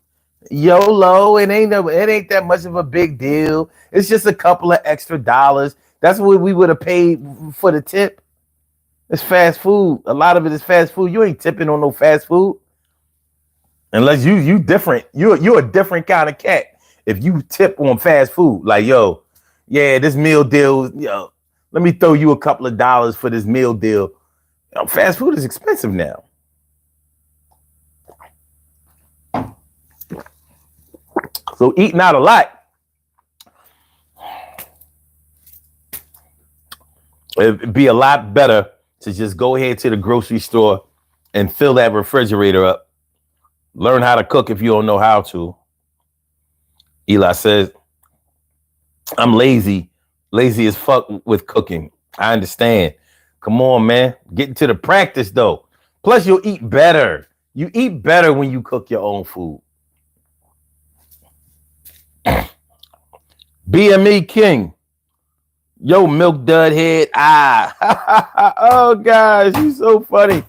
YOLO, it ain't that much of a big deal. It's just a couple of extra dollars. That's what we would have paid for the tip. It's fast food. A lot of it is fast food. You ain't tipping on no fast food. Unless you different. You're a different kind of cat. If you tip on fast food, like, yo, yeah, this meal deal, yo, let me throw you a couple of dollars for this meal deal. You know, fast food is expensive now. So eating out a lot. It'd be a lot better to just go ahead to the grocery store and fill that refrigerator up. Learn how to cook if you don't know how to. Eli says, I'm lazy as fuck with cooking. I understand. Come on, man. Get into the practice, though. Plus, you'll eat better. You eat better when you cook your own food. BME King. Yo, milk dud head. Oh, gosh, you so funny.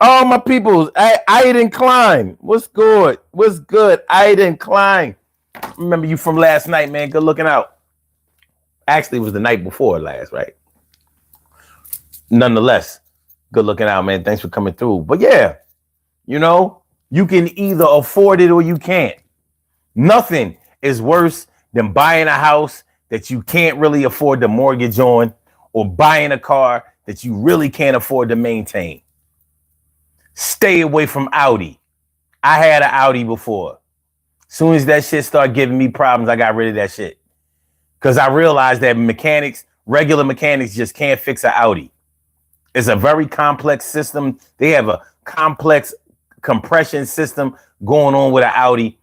Oh, my peoples. Aiden Klein. What's good? What's good? Aiden Klein. Remember you from last night, man. Good looking out. Actually, it was the night before last, right? Nonetheless, good looking out, man. Thanks for coming through. But yeah, you know, you can either afford it or you can't. Nothing is worse than buying a house that you can't really afford the mortgage on, or buying a car that you really can't afford to maintain. Stay away from Audi. I had an Audi before. Soon as that shit started giving me problems, I got rid of that shit. Because I realized that regular mechanics just can't fix an Audi. It's a very complex system. They have a complex compression system going on with an Audi.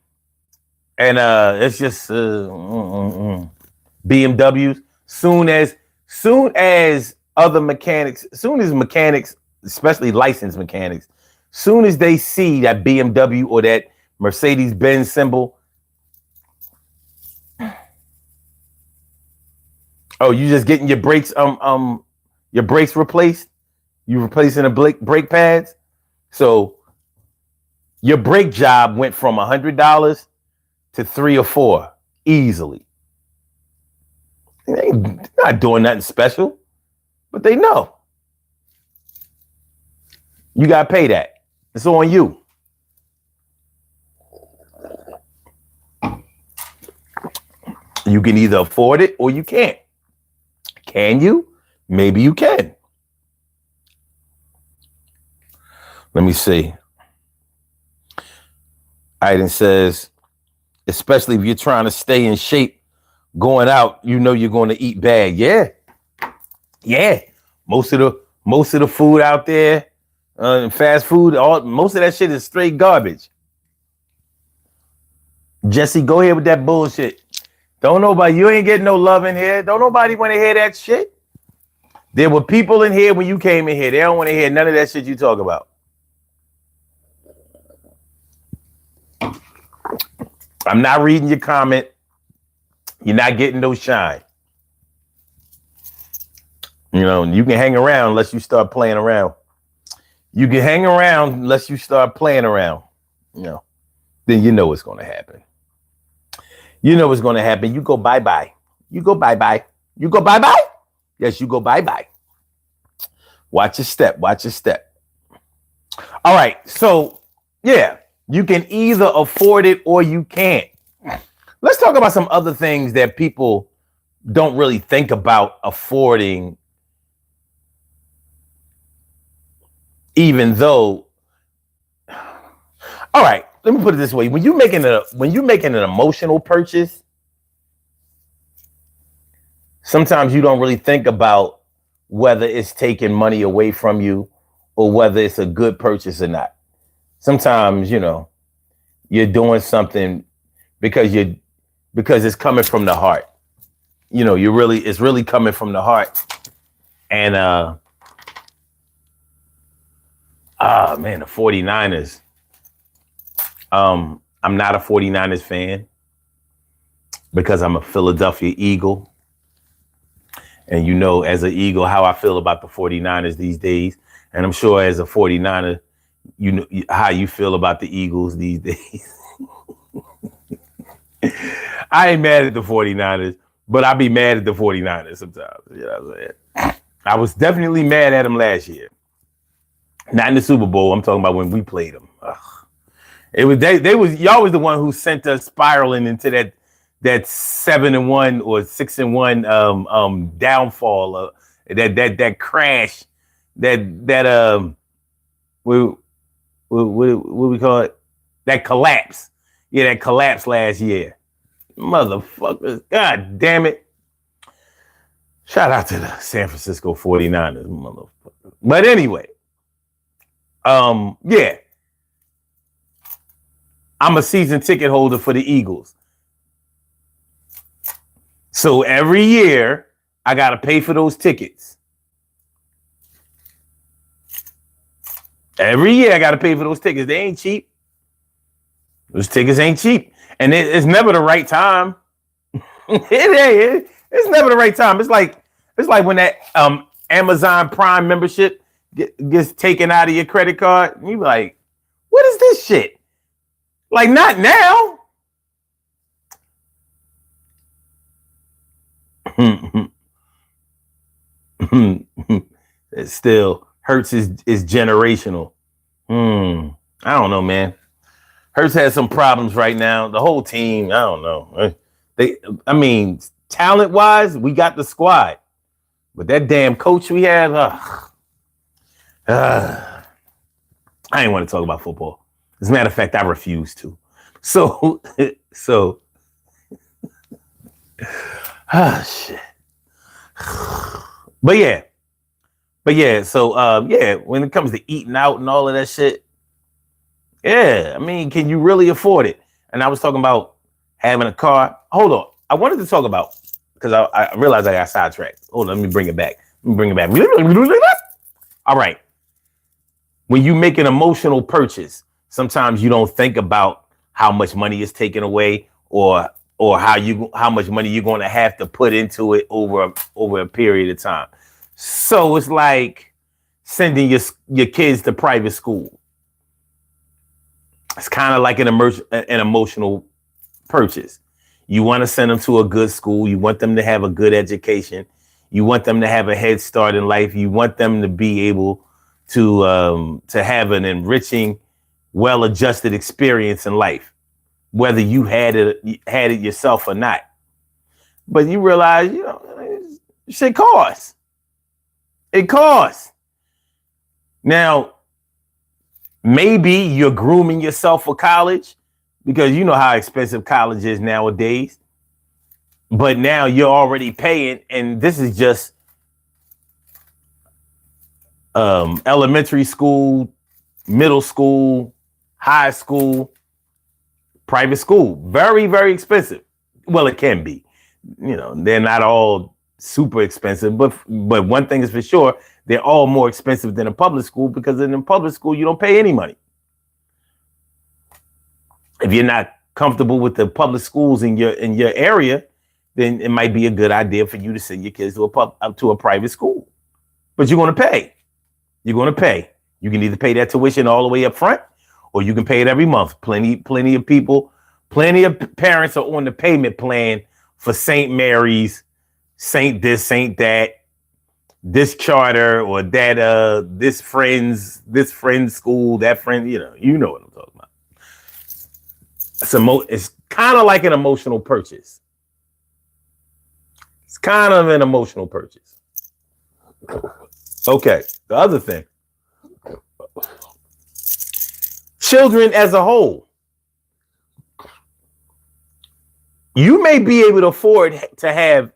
And it's just BMWs. Soon as other mechanics, soon as mechanics, especially licensed mechanics, soon as they see that BMW or that Mercedes-Benz symbol, oh, you just getting your brakes replaced? You replacing the brake pads? So your brake job went from $100 to $3 or $4 easily. They're not doing nothing special, but they know. You got to pay that. It's on you. You can either afford it or you can't. Can you? Maybe you can. Let me see. Aiden says, especially if you're trying to stay in shape, going out, you know you're going to eat bad. Yeah. Yeah. Most of the food out there, fast food, most of that shit is straight garbage. Jesse, go ahead with that bullshit. You ain't getting no love in here. Don't nobody want to hear that shit. There were people in here when you came in here. They don't want to hear none of that shit you talk about. I'm not reading your comment. You're not getting no shine. You know, you can hang around unless you start playing around. You can hang around unless you start playing around. You know, then you know what's going to happen. You know what's going to happen. You go bye-bye. You go bye-bye. You go bye-bye? Yes, you go bye-bye. Watch your step. Watch your step. All right. So, yeah, you can either afford it or you can't. Let's talk about some other things that people don't really think about affording, even though. All right. Let me put it this way. When you're making an emotional purchase, sometimes you don't really think about whether it's taking money away from you or whether it's a good purchase or not. Sometimes, you know, you're doing something because it's coming from the heart. You know, it's really coming from the heart. And the 49ers. I'm not a 49ers fan because I'm a Philadelphia Eagle. And you know, as an Eagle, how I feel about the 49ers these days. And I'm sure as a 49er, you know how you feel about the Eagles these days. I ain't mad at the 49ers, but I be mad at the 49ers sometimes. You know what I'm saying? I was definitely mad at them last year. Not in the Super Bowl. I'm talking about when we played them. Ugh. It was y'all was the one who sent us spiraling into that 7-1 or 6-1 downfall, that crash, what we call it? That collapse. Yeah, that collapse last year. Motherfuckers. God damn it. Shout out to the San Francisco 49ers, motherfucker. But anyway, yeah. I'm a season ticket holder for the Eagles. So every year, I got to pay for those tickets. Every year, I got to pay for those tickets. They ain't cheap. Those tickets ain't cheap. And it's never the right time. It's never the right time. It's like when that Amazon Prime membership gets taken out of your credit card. And you be like, what is this shit? Like, not now. It still Hurts is generational. I don't know, man. Hurts has some problems right now. The whole team, I don't know. Talent-wise, we got the squad. But that damn coach we have, I ain't want to talk about football. As a matter of fact, I refuse to. So, shit. But yeah. So, when it comes to eating out and all of that shit, Yeah, I mean, can you really afford it? And I was talking about having a car. Hold on. I wanted to talk about, because I realized I got sidetracked. Hold on, let me bring it back. All right. When you make an emotional purchase, sometimes you don't think about how much money is taken away, or how much money you're going to have to put into it over a period of time. So it's like sending your kids to private school. It's kind of like an emotional purchase. You want to send them to a good school. You want them to have a good education. You want them to have a head start in life. You want them to be able to have an enriching, well-adjusted experience in life, whether you had it yourself or not. But you realize, shit costs. It costs. Now, maybe you're grooming yourself for college because you know how expensive college is nowadays. But now you're already paying, and this is just elementary school, middle school, high school, private school. Very, very expensive. Well, it can be. They're not all super expensive, but one thing is for sure, they're all more expensive than a public school, because in a public school you don't pay any money. If you're not comfortable with the public schools in your area, then it might be a good idea for you to send your kids to a private school. But you're going to pay. You're going to pay. You can either pay that tuition all the way up front, or you can pay it every month. Plenty of people, plenty of parents are on the payment plan for St. Mary's, St. this, St. that, this charter, or that this friend's school, that friend, you know what I'm talking about. It's kind of like an emotional purchase. It's kind of an emotional purchase. Okay, the other thing. Children as a whole. You may be able to afford to have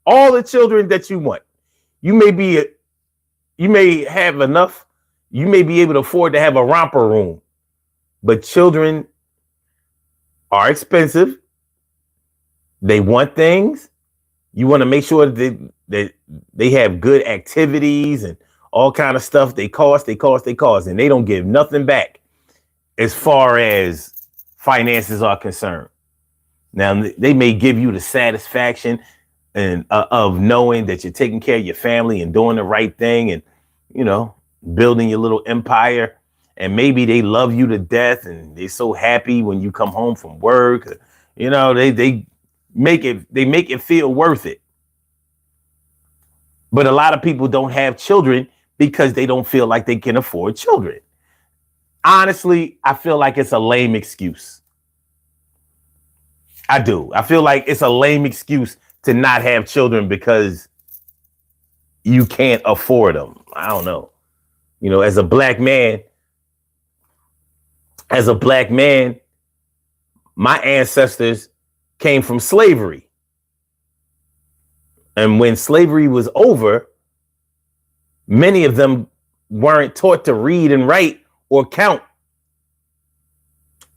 all the children that you want. You may have enough. You may be able to afford to have a romper room. But children are expensive. They want things. You want to make sure that they have good activities and all kind of stuff. They cost, and they don't give nothing back as far as finances are concerned. Now, they may give you the satisfaction and of knowing that you're taking care of your family and doing the right thing, and building your little empire. And maybe they love you to death, and they're so happy when you come home from work. They make it feel worth it. But a lot of people don't have children because they don't feel like they can afford children. Honestly, I feel like it's a lame excuse. I do. I feel like it's a lame excuse to not have children because you can't afford them. I don't know. As a black man, my ancestors came from slavery. And when slavery was over, many of them weren't taught to read and write or count.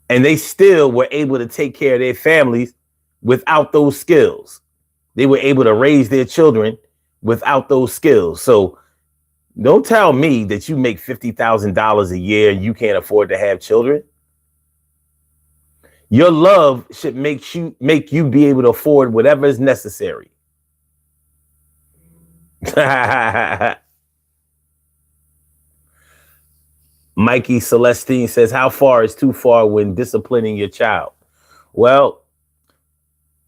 And they still were able to take care of their families without those skills. They were able to raise their children without those skills. So don't tell me that you make $50,000 a year and you can't afford to have children. Your love should make you be able to afford whatever is necessary. Mikey Celestine says, how far is too far when disciplining your child? Well,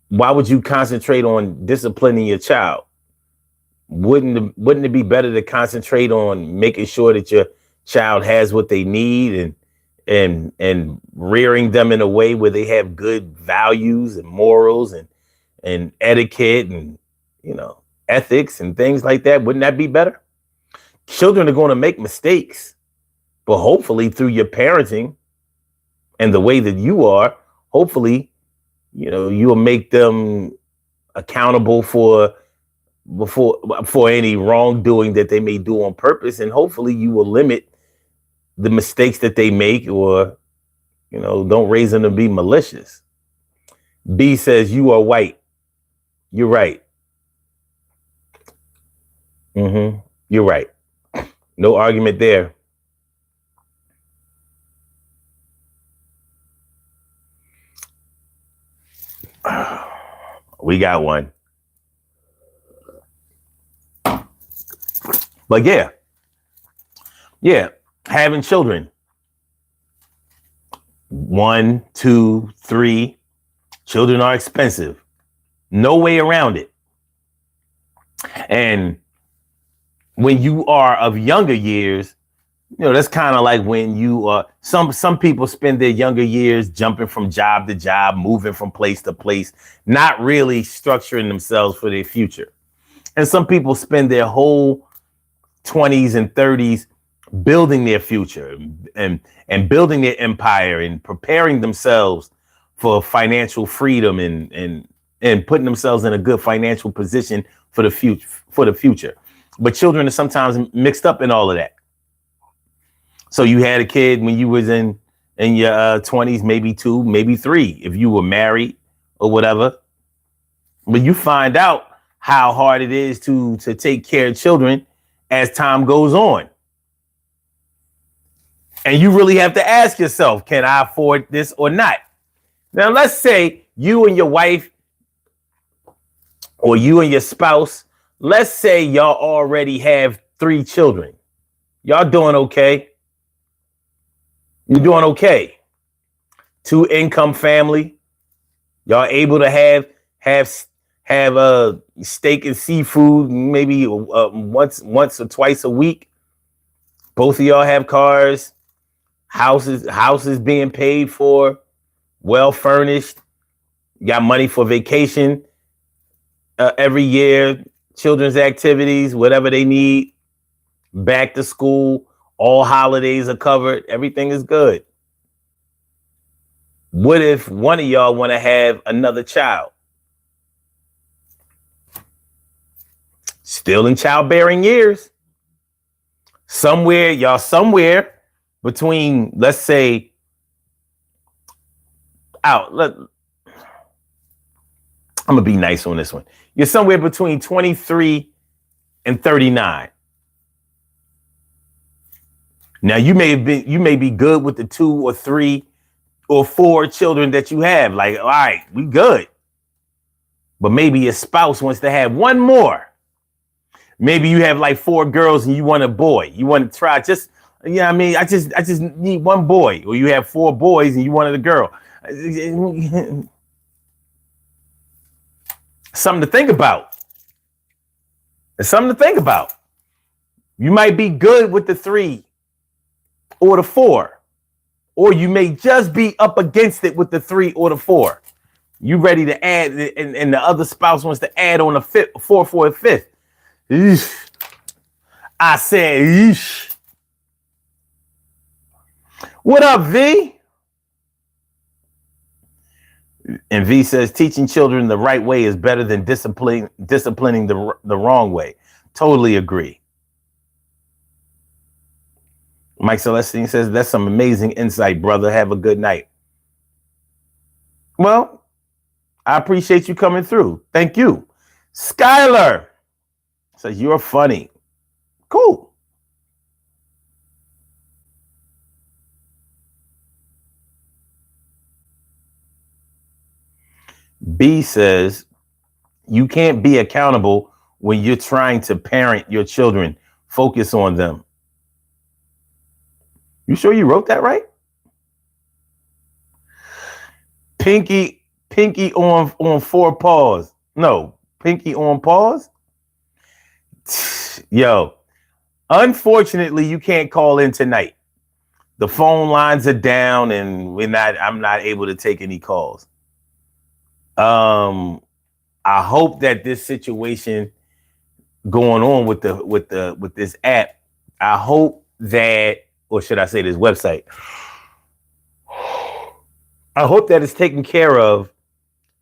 why would you concentrate on disciplining your child? Wouldn't it be better to concentrate on making sure that your child has what they need and rearing them in a way where they have good values and morals and etiquette and ethics and things like that? Wouldn't that be better? Children are going to make mistakes, but hopefully through your parenting and the way that you are, hopefully, you'll make them accountable for any wrongdoing that they may do on purpose. And hopefully you will limit the mistakes that they make or You know, don't raise them to be malicious. B says you are white. You're right. You're right. No argument there. We got one. But yeah, having children. 1, 2, 3. Children are expensive. No way around it. And when you are of younger years, you know, that's kind of like when you are, some people spend their younger years jumping from job to job, moving from place to place, not really structuring themselves for their future. And some people spend their whole 20s and 30s building their future and building their empire and preparing themselves for financial freedom and putting themselves in a good financial position for the future. But children are sometimes mixed up in all of that. So you had a kid when you was in your 20s, maybe 2, maybe 3, if you were married or whatever. But you find out how hard it is to take care of children as time goes on. And you really have to ask yourself, can I afford this or not? Now, let's say you and your wife or you and your spouse, let's say y'all already have 3 children. Y'all doing okay. You're doing okay. 2-income family. Y'all able to have steak and seafood maybe once or twice a week. Both of y'all have cars. Houses being paid for, well furnished. You got money for vacation every year. Children's activities, whatever they need. Back to school. All holidays are covered. Everything is good. What if one of y'all want to have another child? Still in childbearing years. Somewhere between, let's say, I'm gonna be nice on this one. You're somewhere between 23 and 39. Now you may be good with the 2 or 3 or 4 children that you have. Like, all right, we good. But maybe your spouse wants to have one more. Maybe you have like 4 girls and you want a boy. You want to try I just need one boy. Or you have 4 boys and you wanted a girl. Something to think about. It's something to think about. You might be good with the 3 or the 4, or you may just be up against it with the 3 or the 4. You ready to add, and the other spouse wants to add on a 4th or a 5th. Eesh. I said, eesh. What up, V? And V says, teaching children the right way is better than disciplining the wrong way. Totally agree. Mike Celestine says, that's some amazing insight, brother. Have a good night. Well, I appreciate you coming through. Thank you. Skylar says, you're funny. Cool. B says, you can't be accountable when you're trying to parent your children. Focus on them. You sure you wrote that right? Pinky on 4 paws. No, pinky on pause. Yo, unfortunately, you can't call in tonight. The phone lines are down and I'm not able to take any calls. I hope that this situation going on with this app, I hope that, or should I say this website, I hope that it's taken care of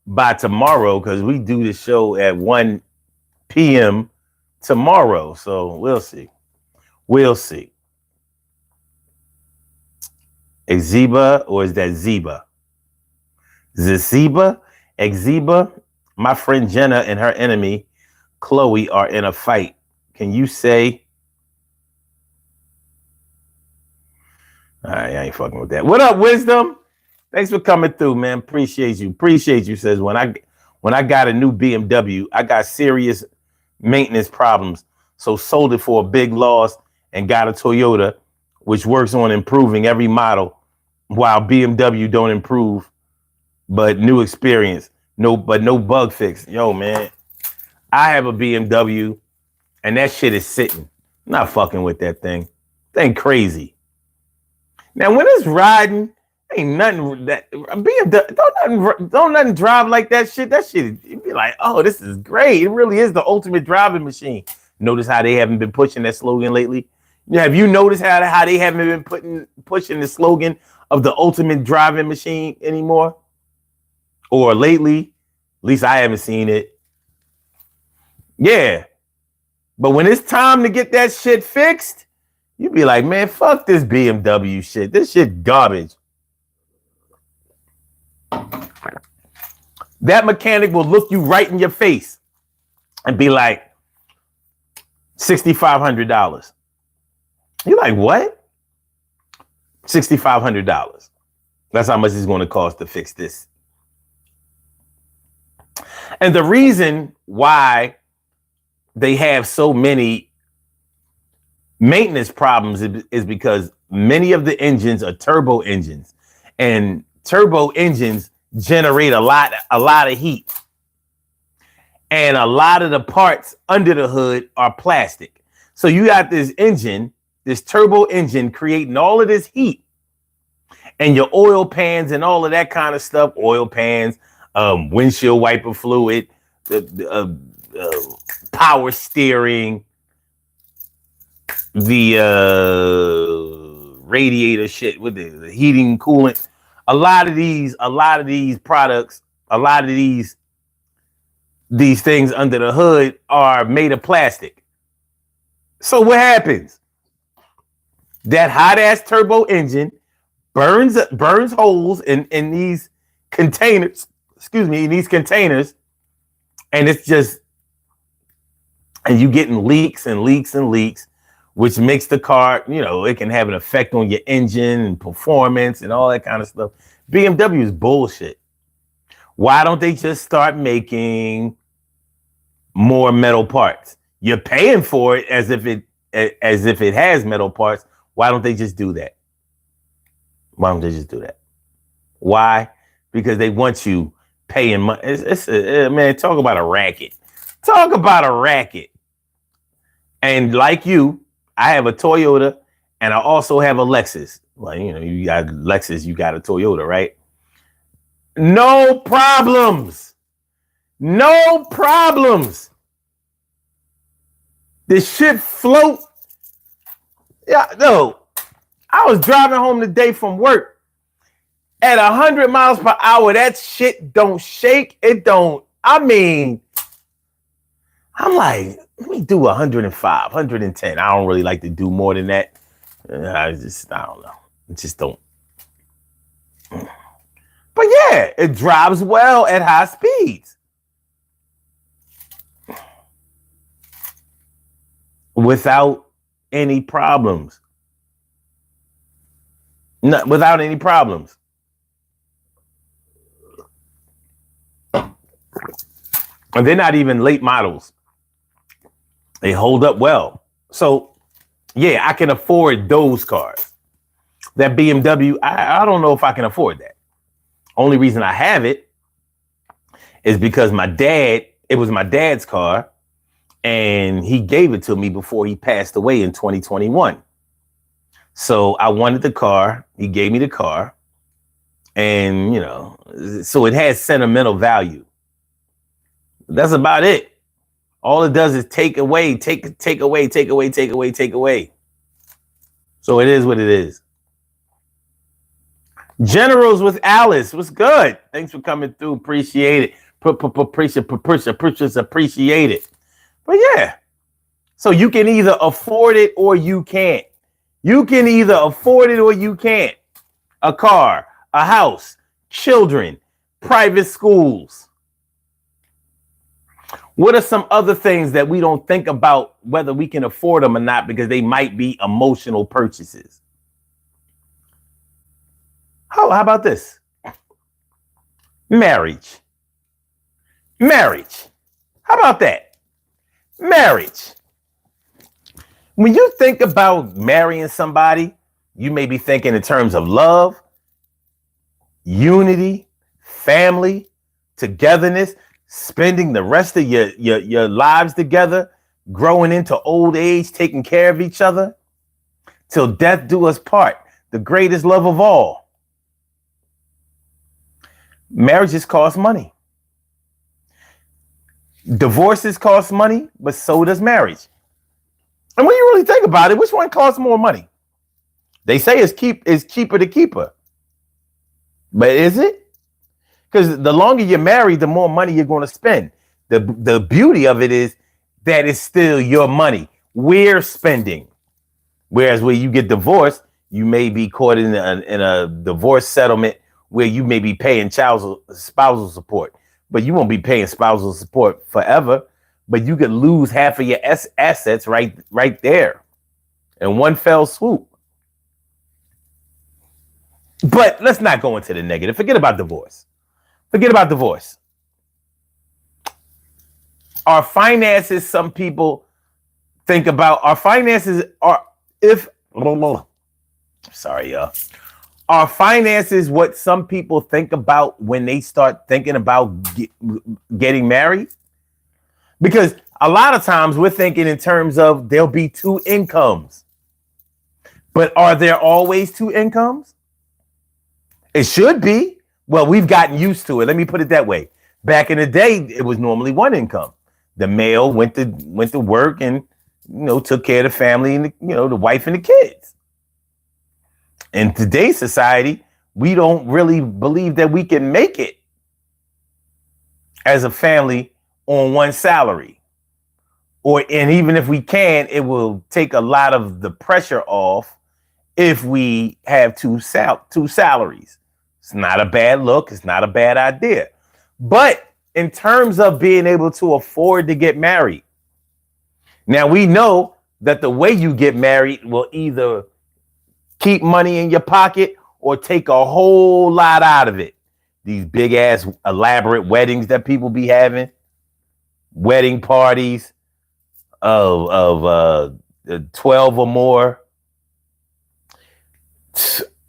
by tomorrow, because we do the show at 1 p.m. tomorrow. So we'll see. Exeba, or is that Zeba? Zeba? Exeba? My friend Jenna and her enemy, Chloe, are in a fight. Can you say? All right, I ain't fucking with that. What up, Wisdom? Thanks for coming through, man. Appreciate you. Appreciate you. Says when I got a new BMW, I got serious maintenance problems. So sold it for a big loss and got a Toyota, which works on improving every model, while BMW don't improve, but new experience. No bug fix. Yo, man, I have a BMW and that shit is sitting. I'm not fucking with that thing. Thing crazy. Now, when it's riding, ain't nothing that BMW, don't nothing drive like that shit. That shit, you'd be like, oh, this is great. It really is the ultimate driving machine. Notice how they haven't been pushing that slogan lately? Yeah, have you noticed how they haven't been pushing the slogan of the ultimate driving machine anymore? Or lately? At least I haven't seen it. Yeah. But when it's time to get that shit fixed, you be like, man, fuck this BMW shit. This shit garbage. That mechanic will look you right in your face and be like, $6,500. You're like, what? $6,500. That's how much it's going to cost to fix this. And the reason why they have so many maintenance problems is because many of the engines are turbo engines, and turbo engines generate a lot of heat. And a lot of the parts under the hood are plastic. So you got this engine, this turbo engine, creating all of this heat, and your oil pans and all of that kind of stuff, oil pans, windshield wiper fluid, power steering, the radiator shit with the heating, coolant. A lot of these products, a lot of these things under the hood are made of plastic. So what happens? That hot ass turbo engine burns holes in these containers. In these containers, and it's just, and you getting leaks and leaks and leaks, which makes the car, it can have an effect on your engine and performance and all that kind of stuff. BMW is bullshit. Why don't they just start making more metal parts? You're paying for it as if it has metal parts. Why don't they just do that? Why don't they just do that? Why? Because they want you paying money. Man, talk about a racket. Talk about a racket. And like you, I have a Toyota and I also have a Lexus. Like, you got a Lexus, you got a Toyota, right? No problems. No problems. This shit float. Yeah, no. I was driving home today from work. At 100 miles per hour, that shit don't shake. It don't. I'm like, let me do 105, 110. I don't really like to do more than that. I don't know. I just don't. But yeah, it drives well at high speeds. Without any problems. Without any problems. And they're not even late models. They hold up well. So, yeah, I can afford those cars. That BMW, I don't know if I can afford that. Only reason I have it is because it was my dad's car, and he gave it to me before he passed away in 2021. So I wanted the car. He gave me the car. And, so it has sentimental value. That's about it. All it does is take away. So it is what it is. Generals with Alice, what's good? Thanks for coming through. Appreciate it. Appreciate it. But yeah, so you can either afford it or you can't. You can either afford it or you can't. a car, a house, children, private schools. What are some other things that we don't think about whether we can afford them or not because they might be emotional purchases? How about this? Marriage. How about that? Marriage. When you think about marrying somebody, you may be thinking in terms of love, unity, family, togetherness, spending the rest of your lives together, growing into old age, taking care of each other, till death do us part, the greatest love of all. Marriages cost money. Divorces cost money, but so does marriage. And when you really think about it, which one costs more money? They say it's cheaper to keep her. But is it? Because the longer you're married, the more money you're going to spend. The beauty of it is that it's still your money. We're spending. Whereas when you get divorced, you may be caught in a divorce settlement where you may be paying spousal support. But you won't be paying spousal support forever. But you could lose half of your assets right there in one fell swoop. But let's not go into the negative. Forget about divorce. Our finances, some people think about our finances sorry, y'all. Are finances what some people think about when they start thinking about getting married? Because a lot of times we're thinking in terms of there'll be two incomes. But are there always two incomes? It should be. Well, we've gotten used to it. Let me put it that way. Back in the day, it was normally one income. The male went to work and took care of the family and the wife and the kids. In today's society, we don't really believe that we can make it as a family on one salary. And even if we can, it will take a lot of the pressure off if we have two salaries. It's not a bad look. It's not a bad idea. But in terms of being able to afford to get married, now we know that the way you get married will either keep money in your pocket or take a whole lot out of it. These big ass elaborate weddings that people be having, wedding parties of 12 or more,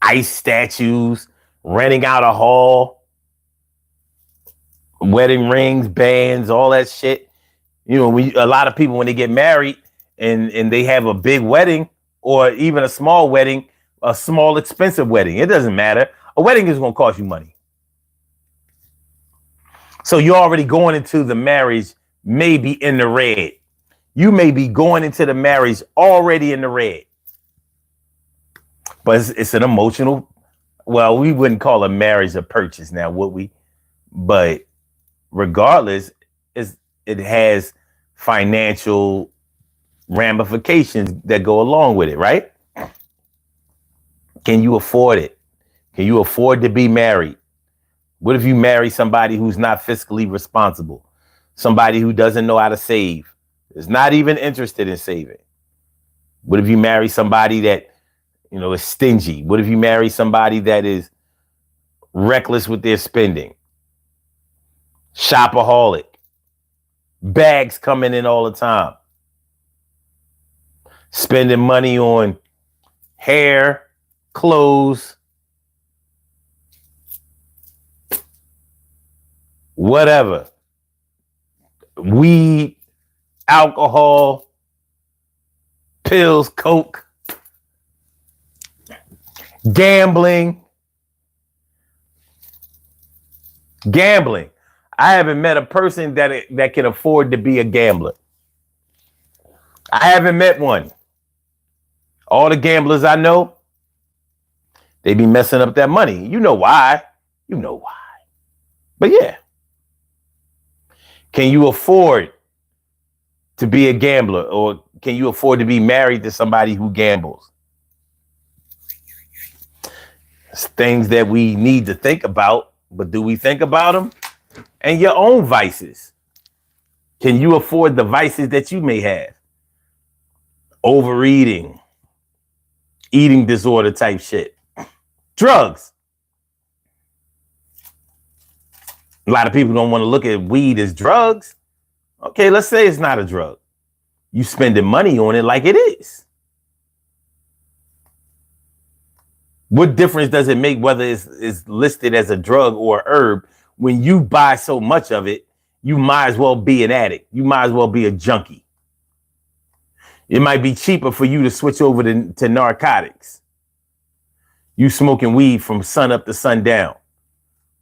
ice statues, renting out a hall, wedding rings, bands, all that shit. A lot of people, when they get married and they have a big wedding or even a small wedding, a small expensive wedding, it doesn't matter. A wedding is going to cost you money. So you're already going into the marriage maybe in the red. You may be going into the marriage already in the red. But it's an emotional, well, we wouldn't call a marriage a purchase now, would we? But regardless, it has financial ramifications that go along with it, right? Can you afford it? Can you afford to be married? What if you marry somebody who's not fiscally responsible? Somebody who doesn't know how to save, is not even interested in saving? What if you marry somebody that, is stingy? What if you marry somebody that is reckless with their spending? Shopaholic. Bags coming in all the time. Spending money on hair, clothes, whatever. Weed, alcohol, pills, coke, gambling. I haven't met a person that can afford to be a gambler. I haven't met one. All the gamblers I know, they be messing up that money. You know why. But yeah. Can you afford to be a gambler, or can you afford to be married to somebody who gambles? It's things that we need to think about, but do we think about them? And your own vices. Can you afford the vices that you may have? Overeating, eating disorder type shit. Drugs. A lot of people don't want to look at weed as drugs. Okay, let's say it's not a drug. You spending money on it like it is. What difference does it make whether it's listed as a drug or a herb? When you buy so much of it, you might as well be an addict. You might as well be a junkie. It might be cheaper for you to switch over to narcotics. You smoking weed from sun up to sundown.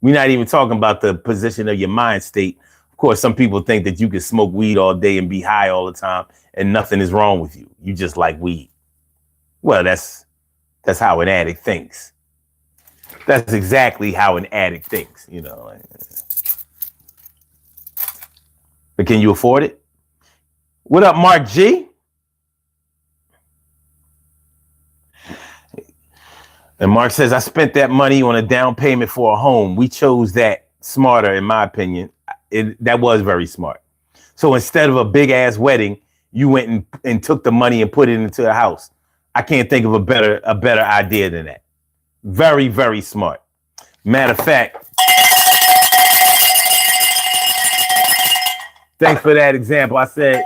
We're not even talking about the position of your mind state. Of course, some people think that you can smoke weed all day and be high all the time and nothing is wrong with you. You just like weed. Well, that's how an addict thinks. That's exactly how an addict thinks, you know. But can you afford it? What up, Mark G? And Mark says, I spent that money on a down payment for a home. We chose that smarter, in my opinion. That was very smart. So instead of a big ass wedding, you went and took the money and put it into a house. I can't think of a better idea than that. Very, very smart. Matter of fact, thanks for that example. I said,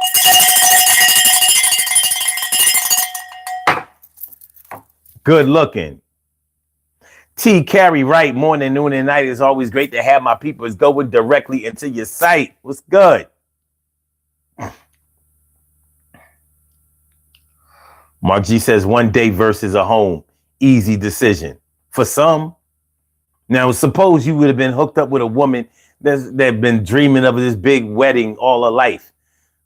good looking. T. Carey Wright, morning, noon, and night. It's always great to have my peoples going directly into your site. What's good? Mark G says, one day versus a home. Easy decision. For some. Now, suppose you would have been hooked up with a woman that's been dreaming of this big wedding all her life.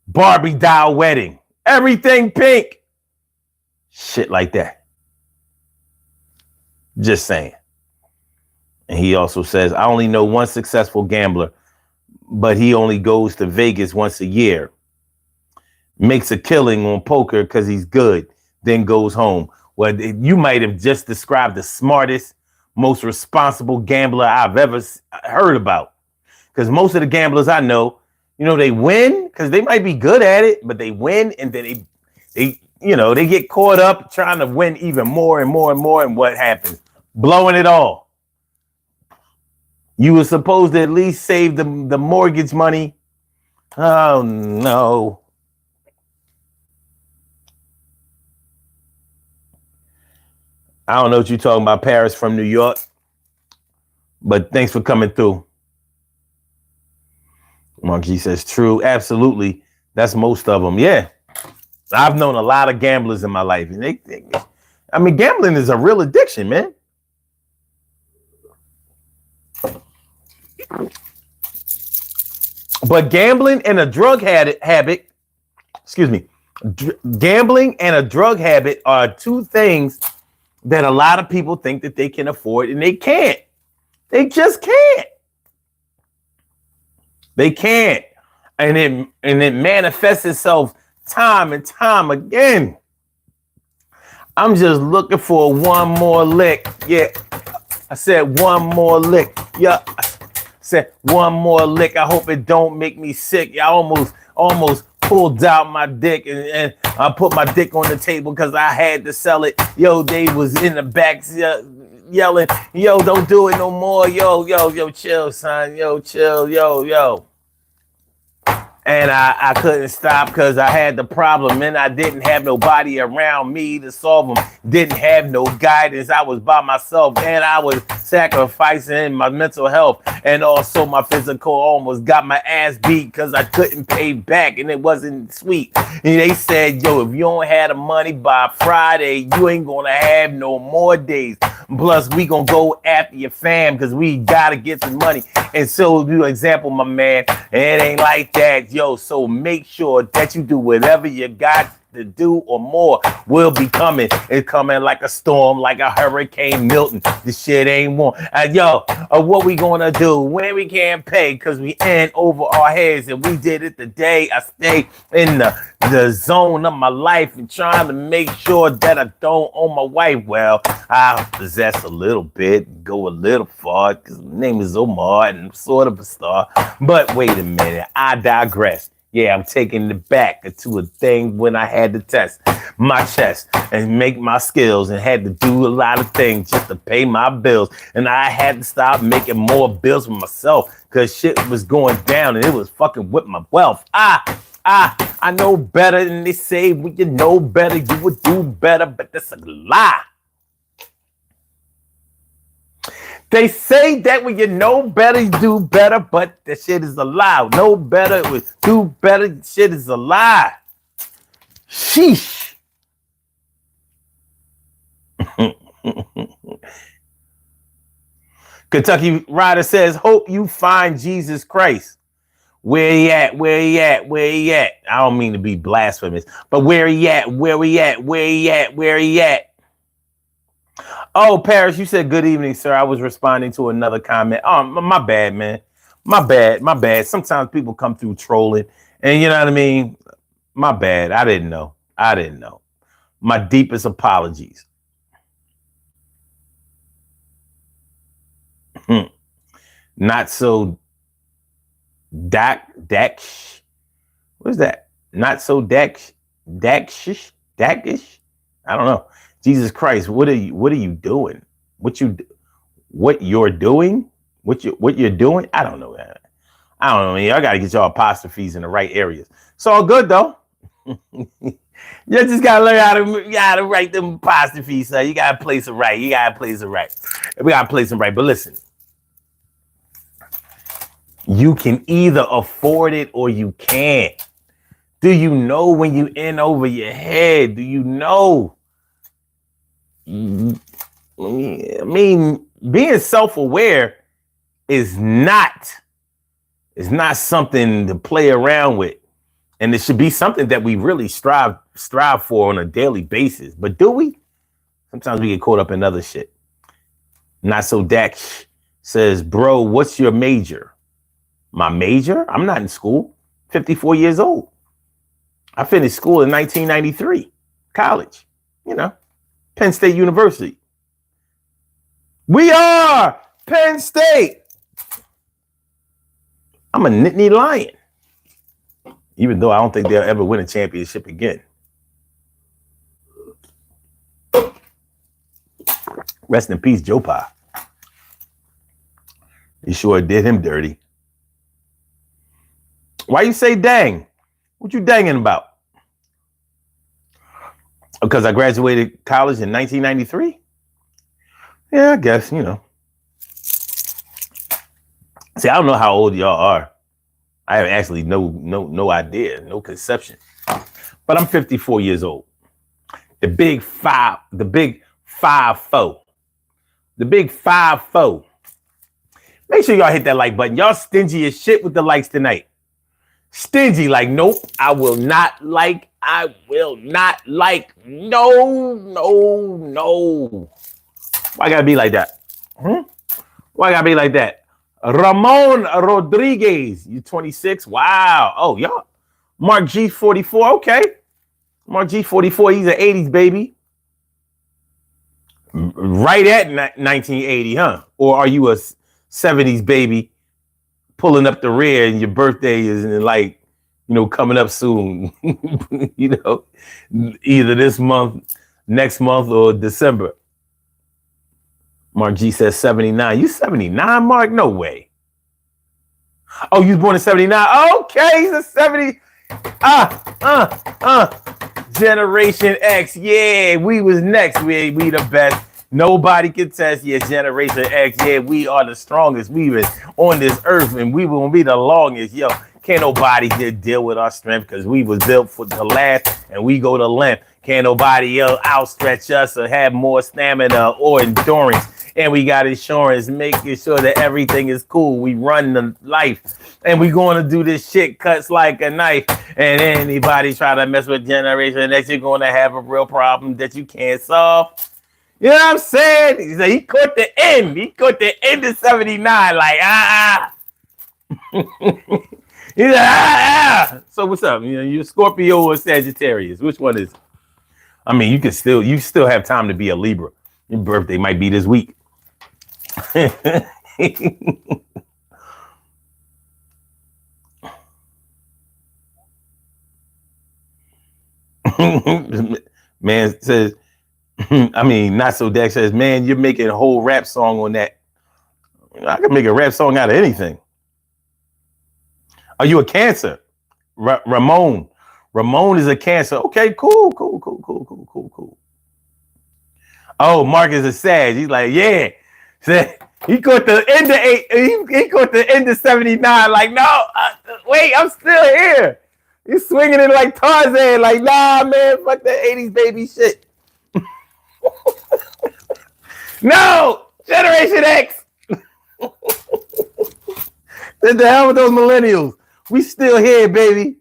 Barbie doll wedding. Everything pink. Shit like that. Just saying. And he also says, I only know one successful gambler, but he only goes to Vegas once a year. Makes a killing on poker because he's good, then goes home. Well, you might have just described the smartest, most responsible gambler I've ever heard about. Because most of the gamblers I know, you know, they win because they might be good at it, but they win and then they get caught up trying to win even more and more and more. And what happens? Blowing it all. You were supposed to at least save the mortgage money. Oh, no. I don't know what you're talking about, Paris from New York. But thanks for coming through. Mark G says, true. Absolutely. That's most of them. Yeah. I've known a lot of gamblers in my life. And gambling is a real addiction, man. But gambling and a drug habit, gambling and a drug habit are two things that a lot of people think that they can afford and they can't. They just can't. They can't. And it manifests itself time and time again. I'm just looking for one more lick. Yeah. I said one more lick. Yeah. I said one more lick. I hope it don't make me sick. I almost pulled out my dick and I put my dick on the table because I had to sell it. Yo, they was in the back yelling, yo, don't do it no more. Yo, chill, son. Yo, chill. Yo. And I couldn't stop because I had the problem and I didn't have nobody around me to solve them. Didn't have no guidance. I was by myself and I was sacrificing my mental health and also my physical. Almost got my ass beat because I couldn't pay back and it wasn't sweet. And they said, yo, if you don't have the money by Friday, you ain't going to have no more days. Plus, we going to go after your fam because we got to get some money. And so, you example, my man, it ain't like that. Yo, so make sure that you do whatever you got to do or more will be coming. It's coming like a storm, like a hurricane Milton. This shit ain't warm. What we gonna do when we can't pay? Because we in over our heads, and we did it the day I stay in the zone of my life and trying to make sure that I don't owe my wife. Well, I possess a little bit, go a little far, because my name is Omar and I'm sort of a star. But wait a minute, I digress. Yeah, I'm taking it back to a thing when I had to test my chest and make my skills and had to do a lot of things just to pay my bills. And I had to stop making more bills for myself because shit was going down and it was fucking with my wealth. I know better than they say. When you know better, you would do better, but that's a lie. They say that when you know better, you do better, but that shit is a lie. Know better, do better, shit is a lie. Sheesh. Kentucky Rider says, hope you find Jesus Christ. Where he at? Where he at? Where he at? I don't mean to be blasphemous, but where he at? Where he at? Where he at? Where he at? Oh, Paris, you said good evening, sir. I was responding to another comment. Oh, my bad, man. My bad. Sometimes people come through trolling, and you know what I mean? My bad. I didn't know. My deepest apologies. Not so Dakish. What's that? Not so Dakish. I don't know. Jesus Christ, what are you doing? What you're doing? What you're doing? I don't know that. I don't know, man. I gotta get y'all apostrophes in the right areas. It's all good though. You just gotta learn how to write them apostrophes, son. You gotta place it right. We gotta place them right. But listen, you can either afford it or you can't. Do you know when you in over your head? Do you know? I mean, being self-aware is not something to play around with. And it should be something that we really strive for on a daily basis. But do we? Sometimes we get caught up in other shit. Not so Dax says, bro, what's your major? My major? I'm not in school. 54 years old. I finished school in 1993. College. Penn State University. We are Penn State. I'm a Nittany Lion. Even though I don't think they'll ever win a championship again. Rest in peace, Joe Pa. He sure did him dirty. Why you say dang? What you danging about? Because I graduated college in 1993? Yeah, I guess, See, I don't know how old y'all are. I have actually no idea, no conception. But I'm 54 years old. The big 5-4. The big 5-4. Make sure y'all hit that like button. Y'all stingy as shit with the likes tonight. Stingy, like, nope, I will not like. No. Why gotta be like that? Why gotta be like that? Ramon Rodriguez, you 26? Wow. Oh, y'all. Mark G 44. Okay. Mark G 44. He's an 80s baby. Right at 1980, huh? Or are you a 70s baby pulling up the rear and your birthday is like, coming up soon, either this month, next month, or December. Mark G says 79. You 79, Mark? No way. Oh, you was born in 79? Okay, he's a 70. Generation X. Yeah, we was next. We the best. Nobody can test. Yeah, Generation X. Yeah, we are the strongest. We been on this earth and we will be the longest. Yo, can't nobody deal with our strength because we was built for the last and we go to length. Can't nobody else outstretch us or have more stamina or endurance. and we got insurance, making sure that everything is cool. We run the life, and we going to do this shit cuts like a knife. And anybody try to mess with Generation X, you're going to have a real problem that you can't solve. You know what I'm saying? He said he caught the end. He caught the end of 79. Like, He said, So what's up? You know, you Scorpio or Sagittarius? Which one is it? I mean, you still have time to be a Libra. Your birthday might be this week. Man says, I mean, not so Dex says, man, you're making a whole rap song on that. I can make a rap song out of anything. Are you a Cancer? Ramon. Ramon is a Cancer. Okay, cool. Oh, Mark is a Sag. He's like, yeah. He caught the end of he caught the end of 79. Like, no, wait, I'm still here. He's swinging it like Tarzan. Like, nah, man, fuck that 80s baby shit. No, Generation X. What the hell with those millennials? We still here, baby.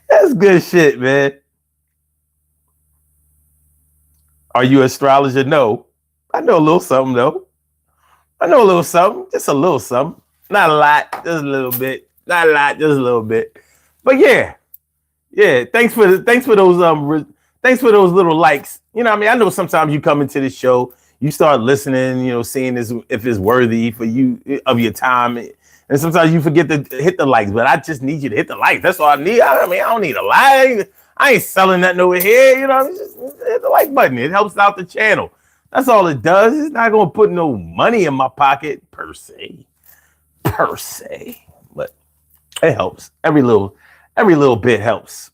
That's good shit, man. Are you an astrologer? No. I know a little something, though. I know a little something. Just a little something. Not a lot. Just a little bit. Not a lot. Just a little bit. But yeah. Thanks for those little likes. You know what I mean? I know sometimes you come into the show, you start listening, you know, seeing this if it's worthy for you of your time. And sometimes you forget to hit the likes, but I just need you to hit the likes. That's all I need. I mean, I don't need a like. I ain't selling nothing over here. You know, just hit the like button. It helps out the channel. That's all it does. It's not going to put no money in my pocket per se, but it helps. Every little bit helps.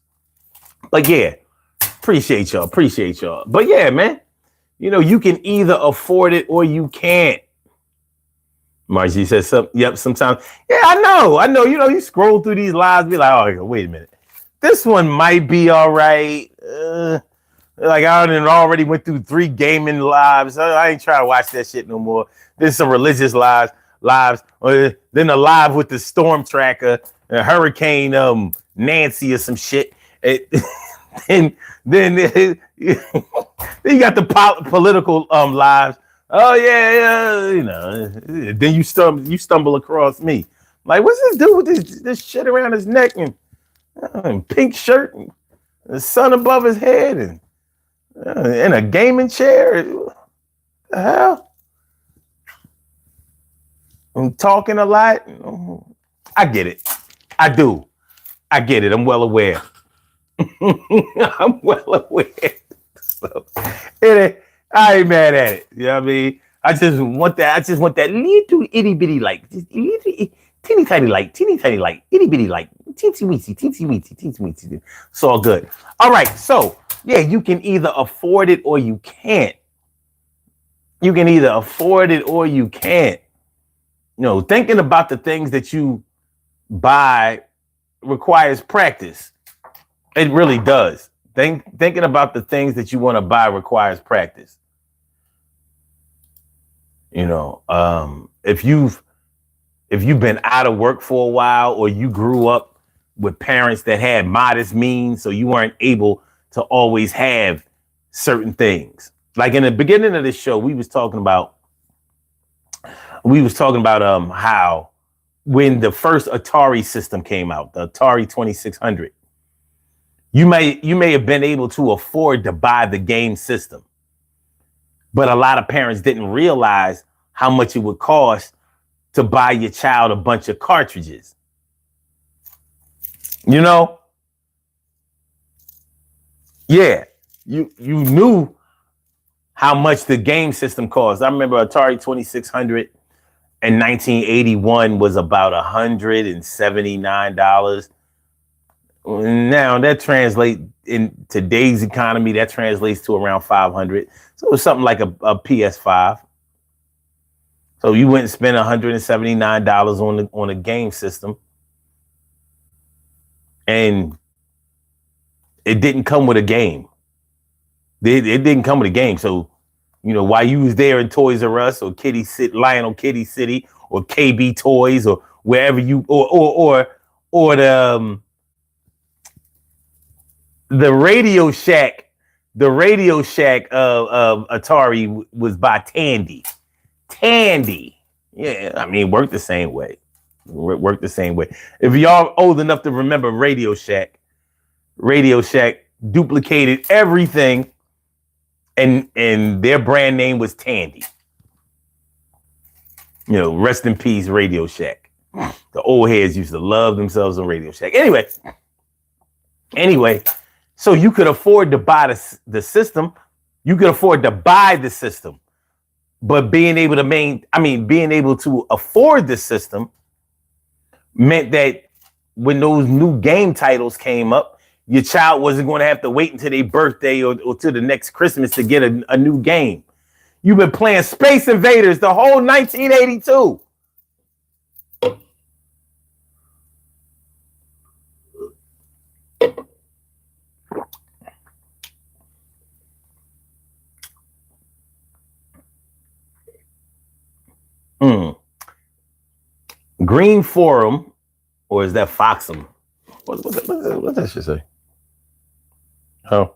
But yeah, appreciate y'all. But yeah, man, you know, you can either afford it or you can't. Margie says, sometimes. Yeah, I know. You know, you scroll through these lives, be like, oh, wait a minute. This one might be all right. Like I already went through 3 gaming lives. I ain't trying to watch that shit no more. There's some religious lives. Then a live with the storm tracker, Hurricane Nancy or some shit. Then you got the political lives. Oh yeah, you know. Then you stumble across me. Like, what's this dude with this shit around his neck and pink shirt and the sun above his head and in a gaming chair? What the hell? I'm talking a lot. I get it. I do. I get it. I'm well aware. I'm well aware. So, I ain't mad at it. You know what I mean? I just want that little itty bitty like, teeny tiny light, itty bitty light, teensy weensy. It's all good. All right. So yeah, you can either afford it or you can't. You know, thinking about the things that you buy requires practice. It really does. Thinking about the things that you want to buy requires practice. You know, if you've been out of work for a while, or you grew up with parents that had modest means, so you weren't able to always have certain things. Like in the beginning of this show, we was talking about how when the first Atari system came out, the Atari 2600, you may have been able to afford to buy the game system, but a lot of parents didn't realize how much it would cost to buy your child a bunch of cartridges. You know? Yeah, you knew how much the game system cost. I remember Atari 2600 in 1981 was about $179. Now that translates in today's economy, that translates to around $500. So it was something like a PS5. So you went and spent $179 on a game system, and it didn't come with a game. It didn't come with a game. So, while you was there in Toys R Us or Lionel Kitty City or KB Toys or wherever you or the Radio Shack. The Radio Shack of Atari was by Tandy. Tandy. Yeah, I mean, worked the same way. Worked the same way. If y'all old enough to remember Radio Shack duplicated everything, and their brand name was Tandy. Rest in peace, Radio Shack. The old heads used to love themselves on Radio Shack. Anyway, so you could afford to buy the system. You could afford to buy the system, but being able to afford the system meant that when those new game titles came up, your child wasn't going to have to wait until their birthday or to the next Christmas to get a new game. You've been playing Space Invaders the whole 1982. Green Forum, or is that Foxum? What that should say? Oh,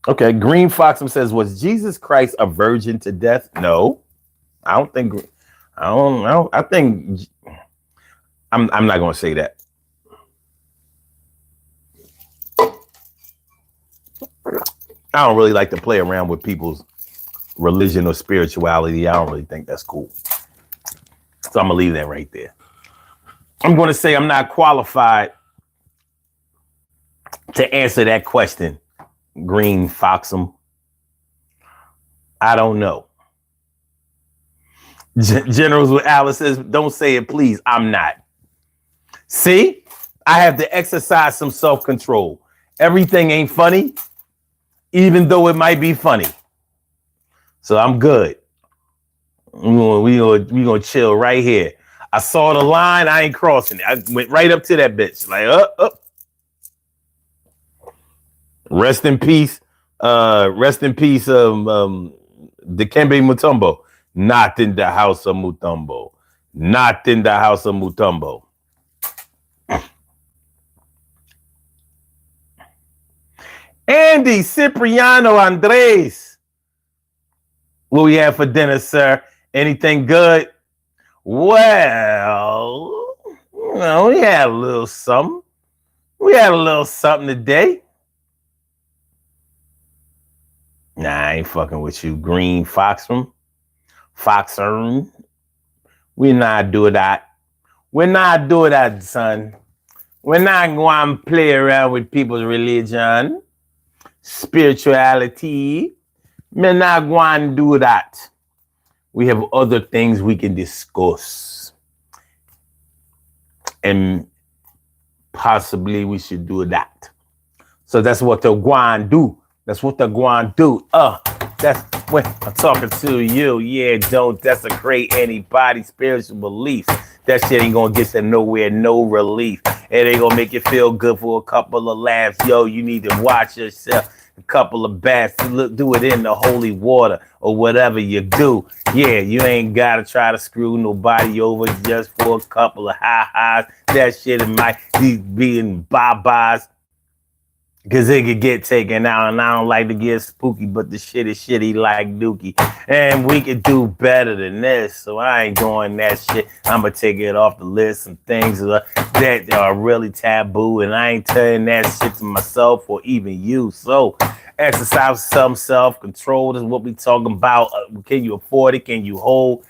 okay. Green Foxum says, "Was Jesus Christ a virgin to death?" No, I don't think. I don't. I think I'm not going to say that. I don't really like to play around with people's religion or spirituality. I don't really think that's cool. So I'm going to leave that right there. I'm going to say I'm not qualified to answer that question, Green Foxum. I don't know. Generals with Alice says, don't say it, please. I'm not. See, I have to exercise some self-control. Everything ain't funny, even though it might be funny. So I'm good. We gonna chill right here. I saw the line. I ain't crossing it. I went right up to that bitch. Like, up. Rest in peace. Dikembe Mutombo. Not in the house of Mutombo. Not in the house of Mutombo. Andy Cipriano Andres. What we have for dinner, sir? Anything good? Well, we had a little something. We had a little something today. Nah, I ain't fucking with you, Green Foxum. We not do that. We're not do that, son. We're not going to play around with people's religion, spirituality. We're not going to do that. We have other things we can discuss. And possibly we should do that. So that's what they're going to do. That's what they're going to do. That's when I'm talking to you. Yeah, that's a great anybody spiritual beliefs. That shit ain't going to get you nowhere, no relief. It ain't going to make you feel good for a couple of laughs. Yo, you need to watch yourself. A couple of baths, do it in the holy water or whatever you do. Yeah, you ain't got to try to screw nobody over just for a couple of ha-has. That shit might be in bye-byes because it could get taken out. And I don't like to get spooky, but the shit is shitty like Dookie. And we could do better than this. So I ain't doing that shit. I'm going to take it off the list. Some things that are really taboo. And I ain't telling that shit to myself or even you. So exercise some self-control. This is what we talking about. Can you afford it? Can you hold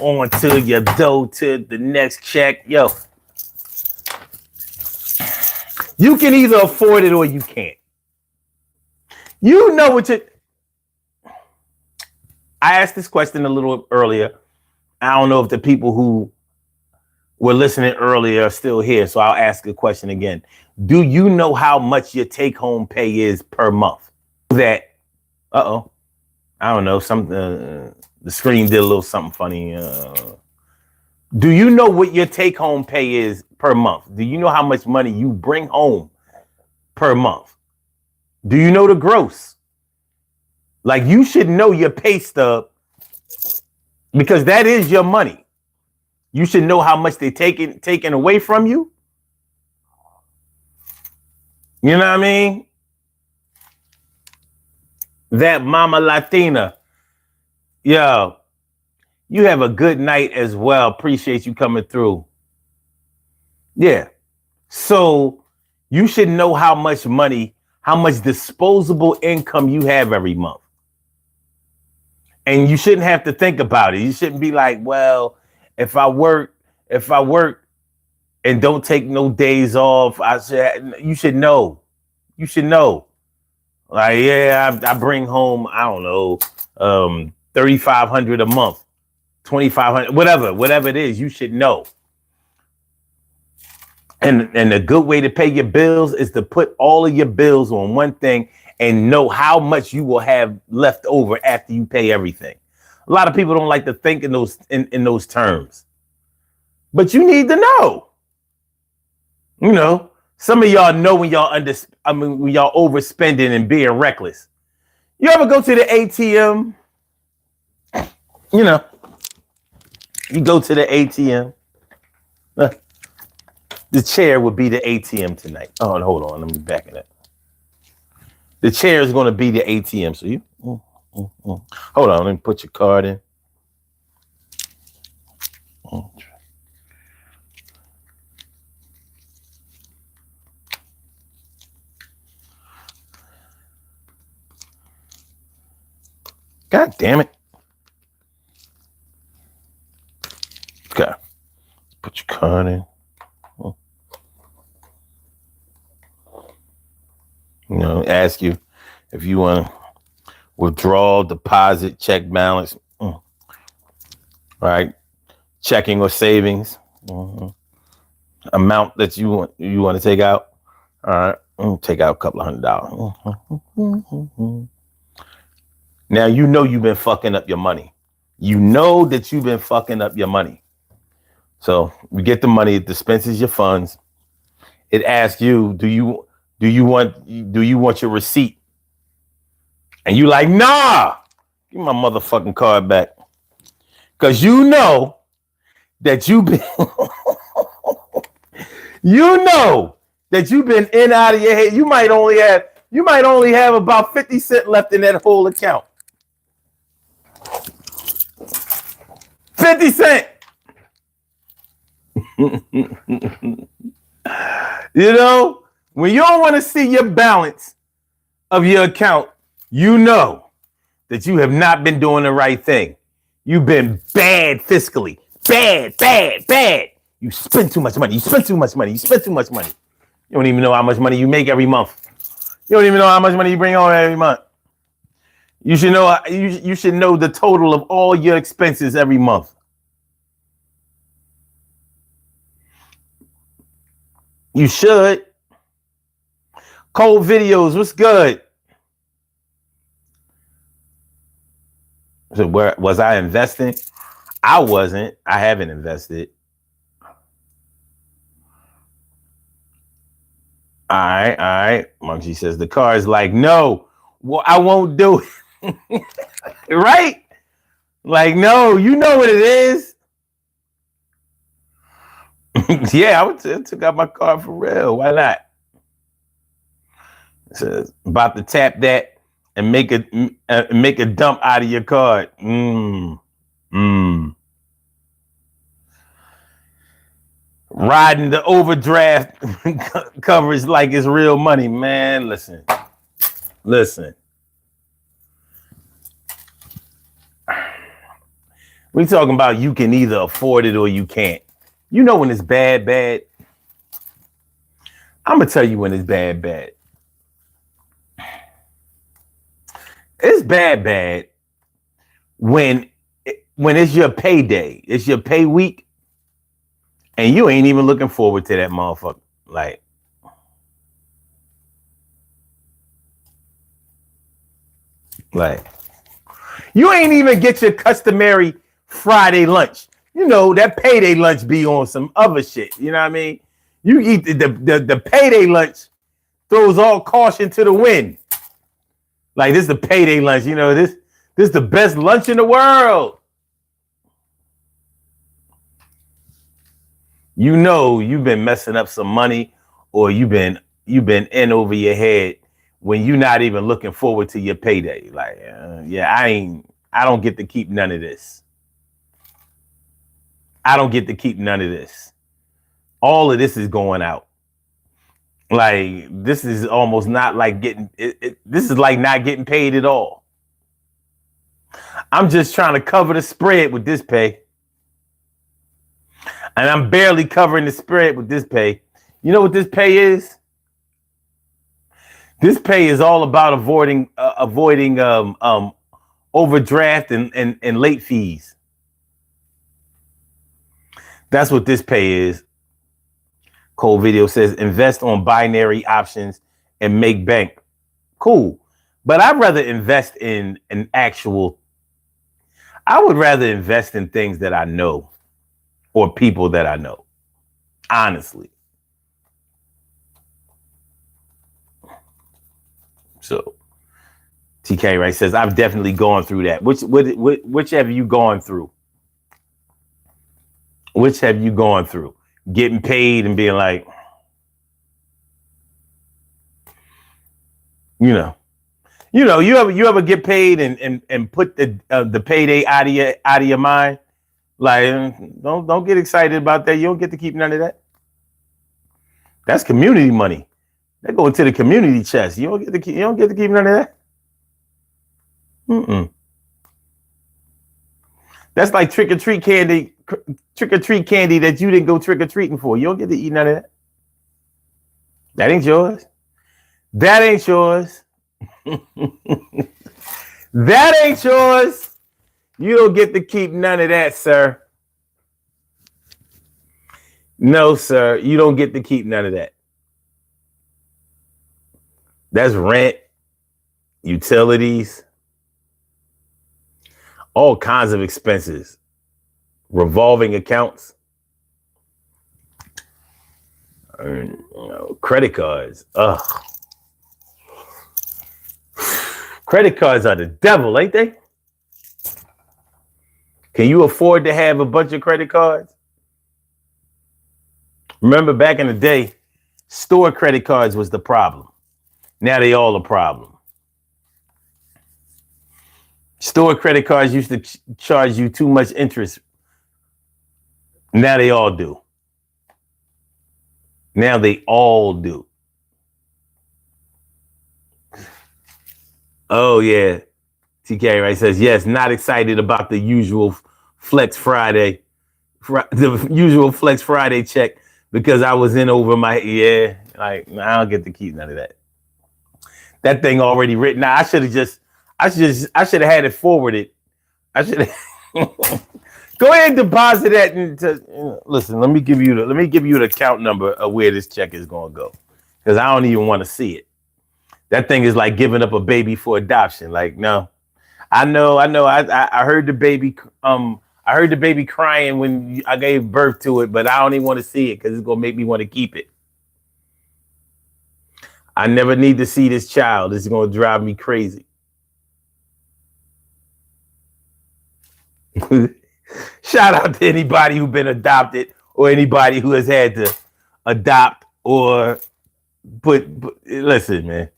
on to your dough to the next check? Yo, you can either afford it or you can't. You know what you... I asked this question a little earlier. I don't know if the people who were listening earlier are still here, so I'll ask the question again. Do you know how much your take-home pay is per month? That, I don't know, the screen did a little something funny. Do you know what your take-home pay is per month? Do you know how much money you bring home per month? Do you know the gross? Like, you should know your pay stub because that is your money. You should know how much they're taking away from you. You know what I mean? That Mama Latina. Yo, you have a good night as well. Appreciate you coming through. Yeah. So you should know how much money, how much disposable income you have every month. And you shouldn't have to think about it. You shouldn't be like, well, if I work and don't take no days off, you should know. You should know. Like, yeah, I bring home, I don't know, $3,500 a month, $2,500, whatever it is, you should know. And a good way to pay your bills is to put all of your bills on one thing and know how much you will have left over after you pay everything. A lot of people don't like to think in those terms, but you need to know. You know, some of y'all know when y'all when y'all overspending and being reckless. You ever go to the ATM? You know, you go to the ATM. The chair would be the ATM tonight. Oh, hold on, let me back it up. The chair is going to be the ATM. So you, hold on, let me put your card in. God damn it. Okay. Put your card in. You know, ask you if you want to withdraw, deposit, check balance. All right. Checking or savings. Amount that you want to take out. All right. Take out a couple of $100. Now, you know you've been fucking up your money. You know that you've been fucking up your money. So we get the money, it dispenses your funds. It asks you, do you want your receipt? And you like, nah, give my motherfucking card back. Because you know that you've been in out of your head. You might only have about 50 cents left in that whole account. 50 cents. You know, when you don't want to see your balance of your account, you know that you have not been doing the right thing. You've been bad fiscally. Bad. You spend too much money. You don't even know how much money you make every month. You don't even know how much money you bring home every month. You should know. You should know the total of all your expenses every month. You should. Cold videos, what's good? So where was I investing? I wasn't. I haven't invested. All right. Munchie says the car is like, no, well, I won't do it. Right? Like, no, you know what it is. Yeah, I took out my car for real. Why not? It says about to tap that and make a dump out of your card. Riding the overdraft coverage like it's real money, man. Listen. We talking about you can either afford it or you can't. You know when it's bad. I'm gonna tell you when it's bad. It's bad when it's your payday. It's your pay week. And you ain't even looking forward to that motherfucker. Like, you ain't even get your customary Friday lunch. You know, that payday lunch be on some other shit. You know what I mean? You eat the payday lunch, throws all caution to the wind. Like this is the payday lunch. You know, this is the best lunch in the world. You know you've been messing up some money, or you've been in over your head when you're not even looking forward to your payday. Like, yeah, I don't get to keep none of this. I don't get to keep none of this. All of this is going out. Like, this is almost not like this is like not getting paid at all. I'm just trying to cover the spread with this pay. And I'm barely covering the spread with this pay. You know what this pay is? This pay is all about avoiding overdraft and late fees. That's what this pay is. Cold Video says invest on binary options and make bank. Cool. But I'd rather invest in I would rather invest in things that I know or people that I know. Honestly. So TK Wright says, I've definitely gone through that. Which have you gone through? Which have you gone through? Getting paid and being like, you ever get paid and put the payday out of your mind? Like, don't get excited about that. You don't get to keep none of that. That's community money. They're going to the community chest. You don't get to keep none of that. That's like trick or treat candy that you didn't go trick or treating for. You don't get to eat none of that. That ain't yours. That ain't yours. That ain't yours. You don't get to keep none of that, sir. No, sir. You don't get to keep none of that. That's rent, utilities, all kinds of expenses, revolving accounts, credit cards. Ugh. Credit cards are the devil, ain't they? Can you afford to have a bunch of credit cards? Remember back in the day, store credit cards was the problem. Now they all a problem. Store credit cards used to charge you too much interest. Now they all do. Now they all do. Oh, yeah. TK Wright says, yes, not excited about the usual Flex Friday. The usual Flex Friday check because I was in over my, I don't get to keep none of that. That thing already written. Now I should have had it forwarded. I should have go ahead and deposit that into. Listen, let me give you the account number of where this check is going to go, because I don't even want to see it. That thing is like giving up a baby for adoption. Like, no, I know. I heard the baby. I heard the baby crying when I gave birth to it, but I don't even want to see it because it's gonna make me want to keep it. I never need to see this child. It's gonna drive me crazy. Shout out to anybody who's been adopted or anybody who has had to adopt or put listen, man.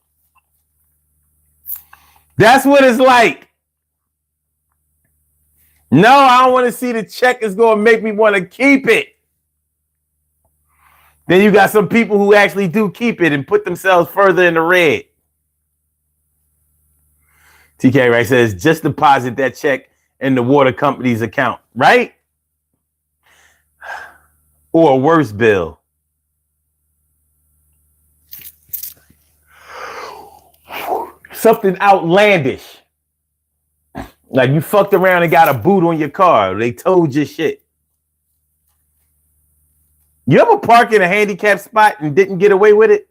That's what it's like. No, I don't want to see the check. It's going to make me want to keep it. Then you got some people who actually do keep it and put themselves further in the red. TK Wright says, just deposit that check in the water company's account, right? Or a worse bill. Something outlandish. Like you fucked around and got a boot on your car. They towed your shit. You ever park in a handicapped spot and didn't get away with it?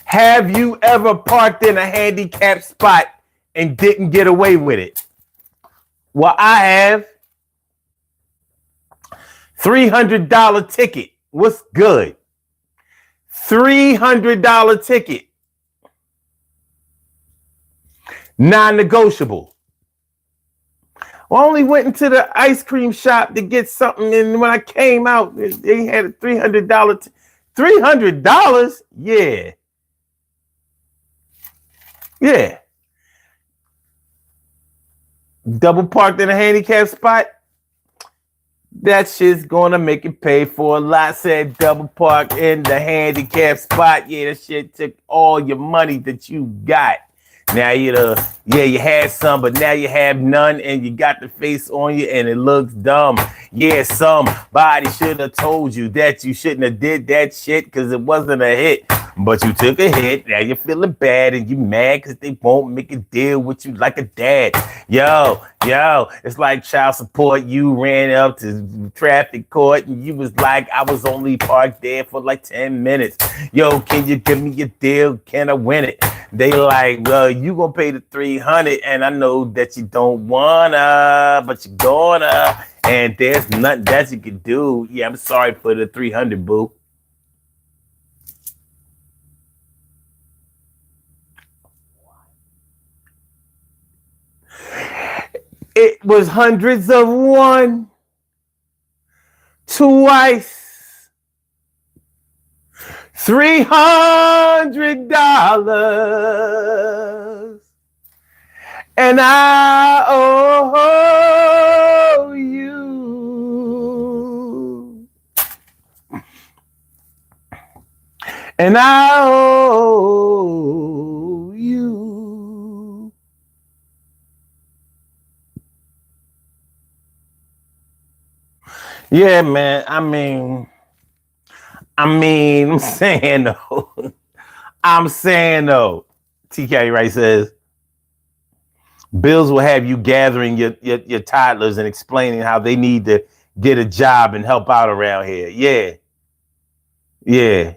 Have you ever parked in a handicapped spot and didn't get away with it? Well, I have. $300 ticket. What's good? $300 ticket. Non-negotiable. I only went into the ice cream shop to get something, and when I came out, they had a $300. $300? Yeah. Yeah. Double parked in a handicap spot. That shit's gonna make it pay for a lot. Said double park in the handicap spot. Yeah, that shit took all your money that you got. Now you had some, but now you have none, and you got the face on you, and it looks dumb. Yeah, somebody should have told you that you shouldn't have did that shit because it wasn't a hit. But you took a hit. Now you're feeling bad, and you mad because they won't make a deal with you like a dad. Yo, it's like child support. You ran up to traffic court, and you was like, I was only parked there for like 10 minutes. Yo, can you give me a deal? Can I win it? They like, well, you gonna pay the 300, and I know that you don't wanna, but you're gonna, and there's nothing that you can do. Yeah, I'm sorry for the 300, boo. It was hundreds of one, twice, $300, and I owe you, and I owe you. Yeah, man. I'm saying though. TK Wright says bills will have you gathering your toddlers and explaining how they need to get a job and help out around here. Yeah.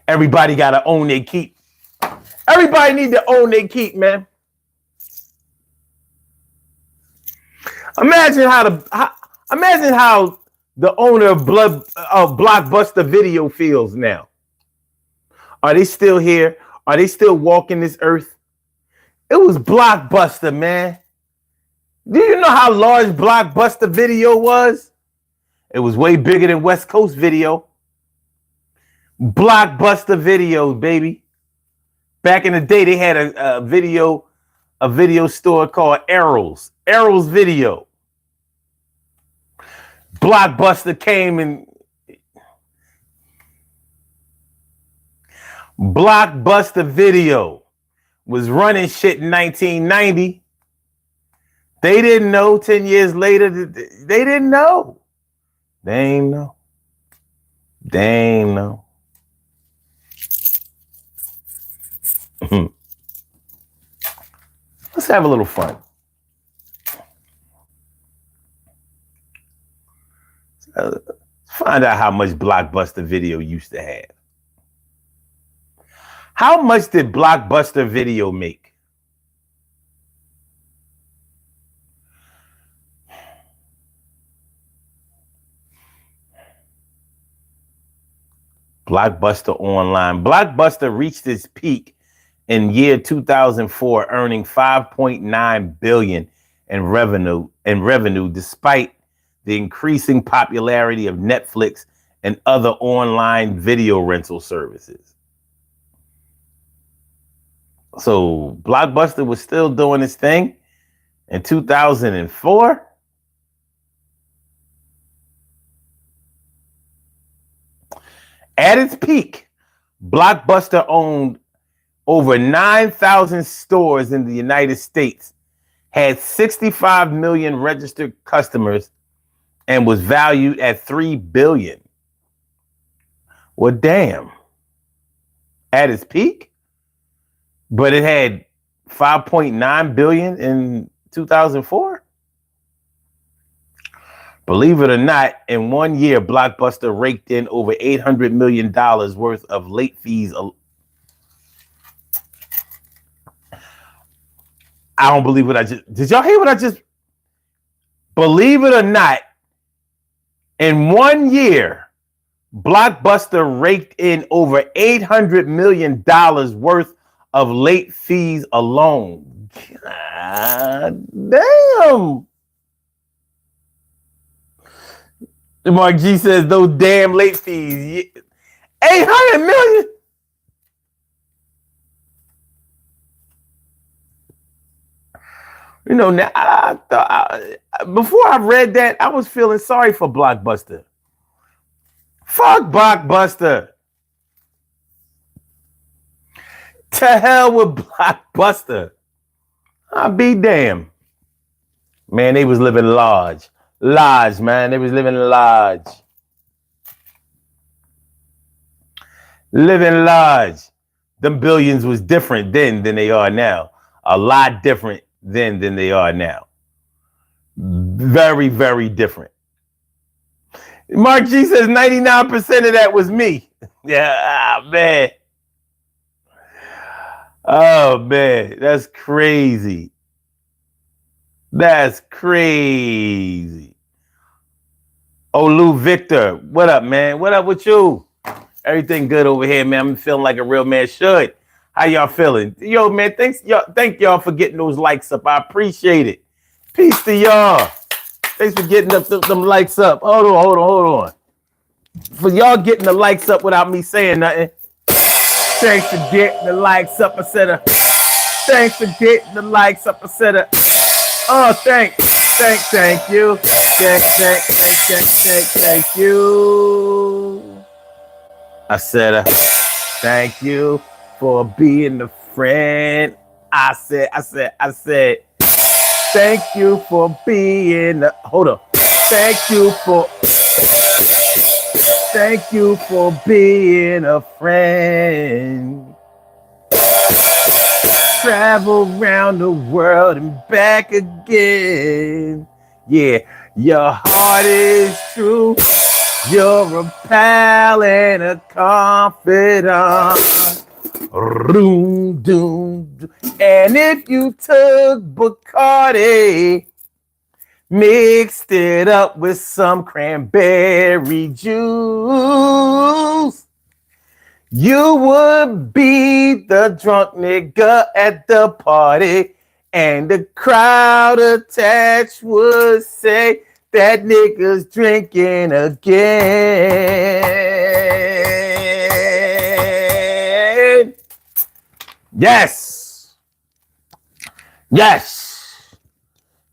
Everybody gotta own their keep. Everybody need to own their keep, man. Imagine how the owner of Blockbuster Video feels now. Are they still here? Are they still walking this earth? It was Blockbuster, man. Do you know how large Blockbuster Video was? It was way bigger than West Coast Video. Blockbuster Video, baby. Back in the day, they had a video store called Errol's Video. Blockbuster came and Blockbuster Video was running shit in 1990. They didn't know 10 years later. They didn't know. They ain't know. Let's have a little fun. Find out how much Blockbuster Video used to have. How much did Blockbuster Video make? Blockbuster Online. Blockbuster reached its peak in year 2004, earning $5.9 billion in revenue despite the increasing popularity of Netflix and other online video rental services. So Blockbuster was still doing its thing in 2004. At its peak, Blockbuster owned over 9,000 stores in the United States, had 65 million registered customers, and was valued at $3 billion. Well, damn. At its peak? But it had $5.9 billion in 2004? Believe it or not, in 1 year, Blockbuster raked in over $800 million worth of late fees. I don't believe what I just... Did y'all hear what I just... Believe it or not, in 1 year, Blockbuster raked in over $800 million worth of late fees alone. God damn. Mark G says those damn late fees. 800 million. You know, now before I read that, I was feeling sorry for Blockbuster. Fuck Blockbuster. To hell with Blockbuster. I'll be damned. Man, they was living large. Large, man. They was living large. Living large. Them billions was different then than they are now. A lot different then than they are now. Very, very different. Mark G says 99% of that was me. Yeah, man. Oh, man. That's crazy. That's crazy. Olu Victor, what up, man? What up with you? Everything good over here, man. I'm feeling like a real man should. How y'all feeling? Yo, man, thank y'all for getting those likes up. I appreciate it. Peace to y'all. Thanks for getting them likes up. Hold on. For y'all getting the likes up without me saying nothing. Thanks for getting the likes up, etc. Thanks for getting the likes up, etc. Oh, thank you. Thank you. I said, thank you for being a friend. I said, thank you for being hold up. Thank you for being a friend. Travel around the world and back again. Yeah, your heart is true. You're a pal and a confidant. Room, doom. And if you took Bacardi, mixed it up with some cranberry juice, you would be the drunk nigga at the party, and the crowd attached would say that nigga's drinking again. Yes.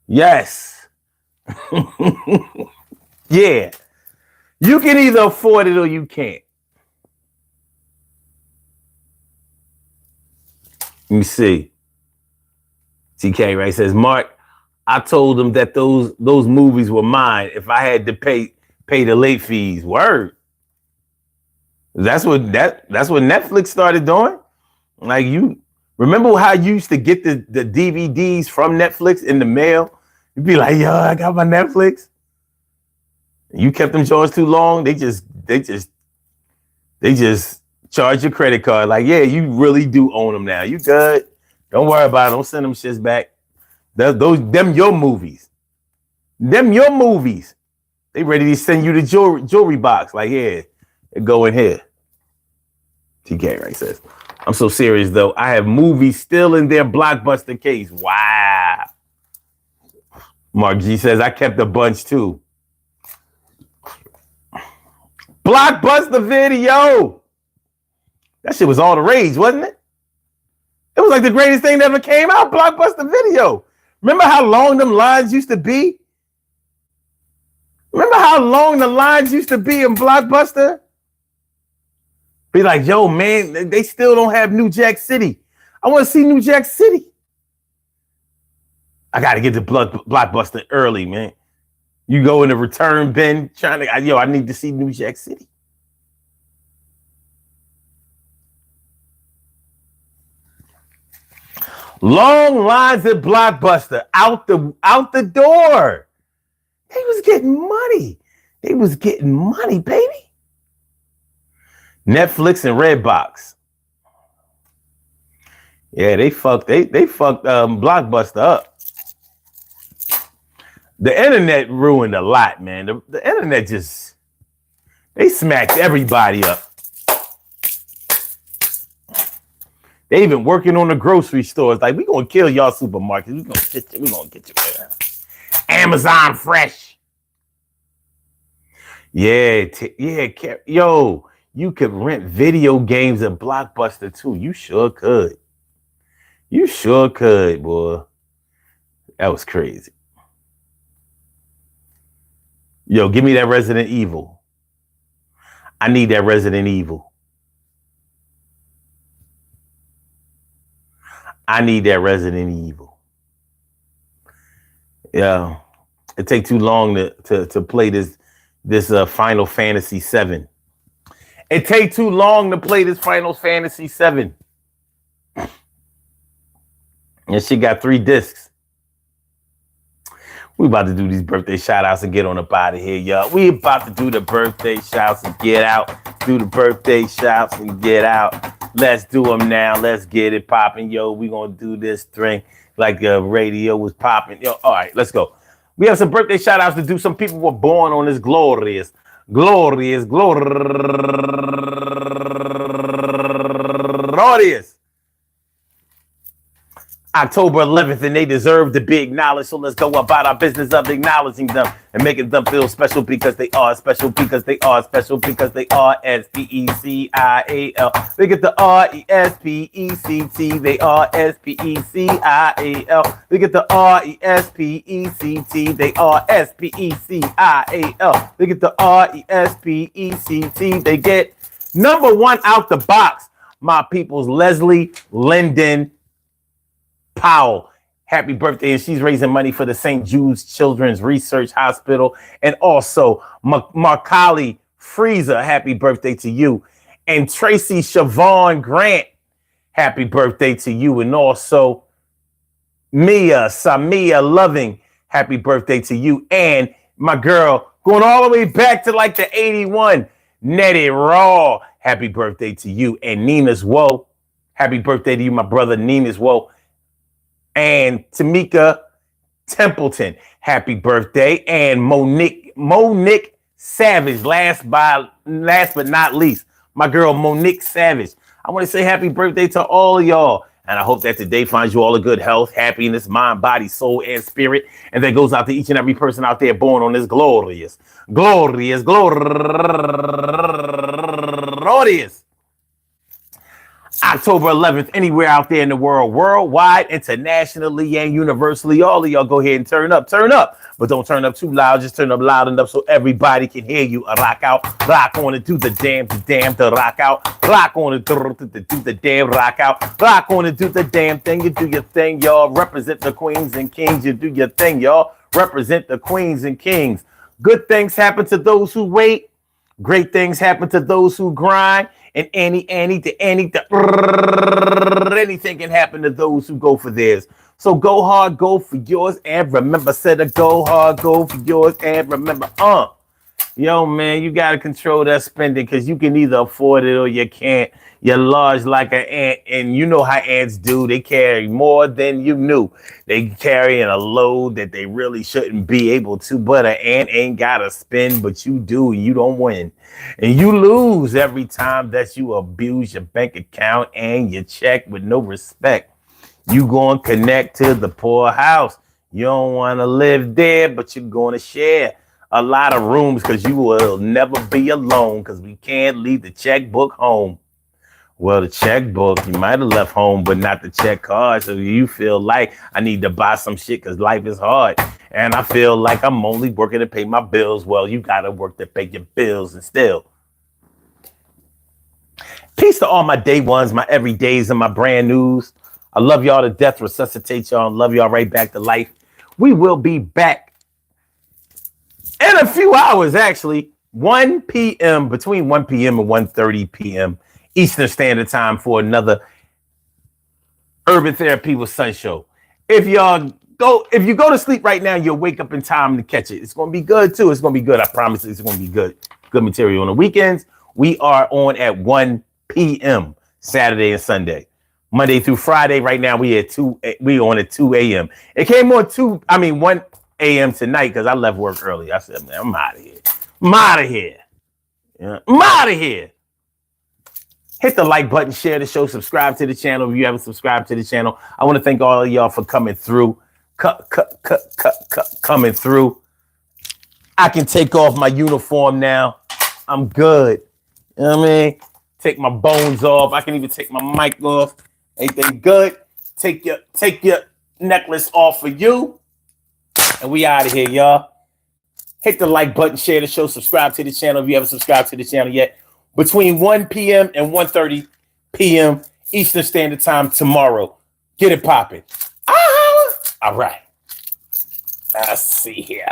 Yeah. You can either afford it or you can't. Let me see. TK right says, Mark, I told them that those movies were mine if I had to pay the late fees. Word. That's what Netflix started doing. Like, you remember how you used to get the DVDs from Netflix in the mail? You'd be like, yo, I got my Netflix. You kept them charged too long. They just charge your credit card. Like, yeah, you really do own them now. You good. Don't worry about it. Don't send them shits back. Them your movies. Them your movies. They ready to send you the jewelry box. Like, here, go in here. TK right says, I'm so serious though. I have movies still in their Blockbuster case. Wow. Mark G says, I kept a bunch too. Blockbuster Video. That shit was all the rage, wasn't it? It was like the greatest thing that ever came out. Blockbuster Video. Remember how long them lines used to be? Remember how long the lines used to be in Blockbuster? Be like, yo, man, they still don't have New Jack City. I want to see New Jack City. I got to get to Blockbuster early, man. You go in the return bin trying to, I need to see New Jack City. Long lines at Blockbuster, out the door. They was getting money. They was getting money, baby. Netflix and Redbox. Yeah, they fucked Blockbuster up. The internet ruined a lot, man. The internet they smacked everybody up. They even working on the grocery stores. Like, we gonna kill y'all supermarkets. We gonna get you there. Amazon Fresh. Yeah, yo, you could rent video games at Blockbuster too. You sure could. You sure could, boy. That was crazy. Yo, give me that Resident Evil. I need that Resident Evil. I need that Resident Evil. Yeah, it take too long to play this Final Fantasy VII. It take too long to play this Final Fantasy VII. And she got 3 discs. We about to do these birthday shout outs and get on up out of here, y'all. We about to do the birthday shouts and get out. Do the birthday shouts and get out. Let's do them now. Let's get it popping, yo. We gonna do this thing like the radio was popping. Yo, all right, let's go. We have some birthday shout outs to do. Some people were born on this glorious October 11th, and they deserve to be acknowledged. So let's go about our business of acknowledging them and making them feel special because they are special, because they are special, because they are S-P-E-C-I-A-L. They get the R-E-S-P-E-C-T. They are S-P-E-C-I-A-L. They get the R-E-S-P-E-C-T. They are S-P-E-C-I-A-L. They get the R-E-S-P-E-C-T. They get number 1 out the box. My people's Leslie Linden Powell. Happy birthday. And she's raising money for the St. Jude's Children's Research Hospital. And also Markali Freezer, happy birthday to you. And Tracy Siobhan Grant, happy birthday to you. And also Samia Loving, happy birthday to you. And my girl, going all the way back to like the 81, Nettie Raw, happy birthday to you. And Nina's Woe, happy birthday to you, my brother Nina's Woe. And Tamika Templeton, happy birthday. And Monique Savage, last but not least, my girl Monique Savage. I want to say happy birthday to all of y'all. And I hope that today finds you all a good health, happiness, mind, body, soul, and spirit. And that goes out to each and every person out there born on this glorious October 11th, anywhere out there in the world, worldwide, internationally, and universally. All of y'all go ahead and turn up, but don't turn up too loud. Just turn up loud enough so everybody can hear you. Rock out, rock on it, do the damn, to rock out, rock on it, do the damn, rock out, rock on it, do the damn thing. You do your thing, y'all. Represent the queens and kings. You do your thing, y'all. Represent the queens and kings. Good things happen to those who wait. Great things happen to those who grind. And anything can happen to those who go for theirs. So go hard, go for yours, and remember, go hard, go for yours, and remember, yo, man, you got to control that spending because you can either afford it or you can't. You're large like an ant, and you know how ants do. They carry more than you knew. They carrying a load that they really shouldn't be able to, but an ant ain't got to spend, but you do, and you don't win. And you lose every time that you abuse your bank account and your check with no respect. You going to connect to the poorhouse. You don't want to live there, but you're going to share a lot of rooms because you will never be alone because we can't leave the checkbook home. Well, the checkbook, you might have left home, but not the check card. So you feel like I need to buy some shit because life is hard. And I feel like I'm only working to pay my bills. Well, you got to work to pay your bills and still. Peace to all my day ones, my everydays, and my brand news. I love y'all to death, resuscitate y'all, and love y'all right back to life. We will be back in a few hours, actually. 1 p.m., between 1 p.m. and 1:30 p.m. Eastern Standard Time for another Urban Therapy with Sun show. If you go to sleep right now, you'll wake up in time to catch it. It's going to be good too. It's going to be good. I promise it's going to be good. Good material on the weekends. We are on at 1 p.m. Saturday and Sunday. Monday through Friday. Right now we on at 2 a.m. It came on 1 a.m. tonight because I left work early. I said, man, I'm out of here. I'm out of here. Yeah, I'm out of here. Hit the like button, share the show, subscribe to the channel if you haven't subscribed to the channel. I want to thank all of y'all for coming through. Coming through. I can take off my uniform now. I'm good. You know what I mean? Take my bones off. I can even take my mic off. Anything good? Take your necklace off for you. And we out of here, y'all. Hit the like button, share the show, subscribe to the channel if you haven't subscribed to the channel yet. Between 1 p.m. and 1:30 p.m. Eastern Standard Time tomorrow. Get it popping. All right. I see here.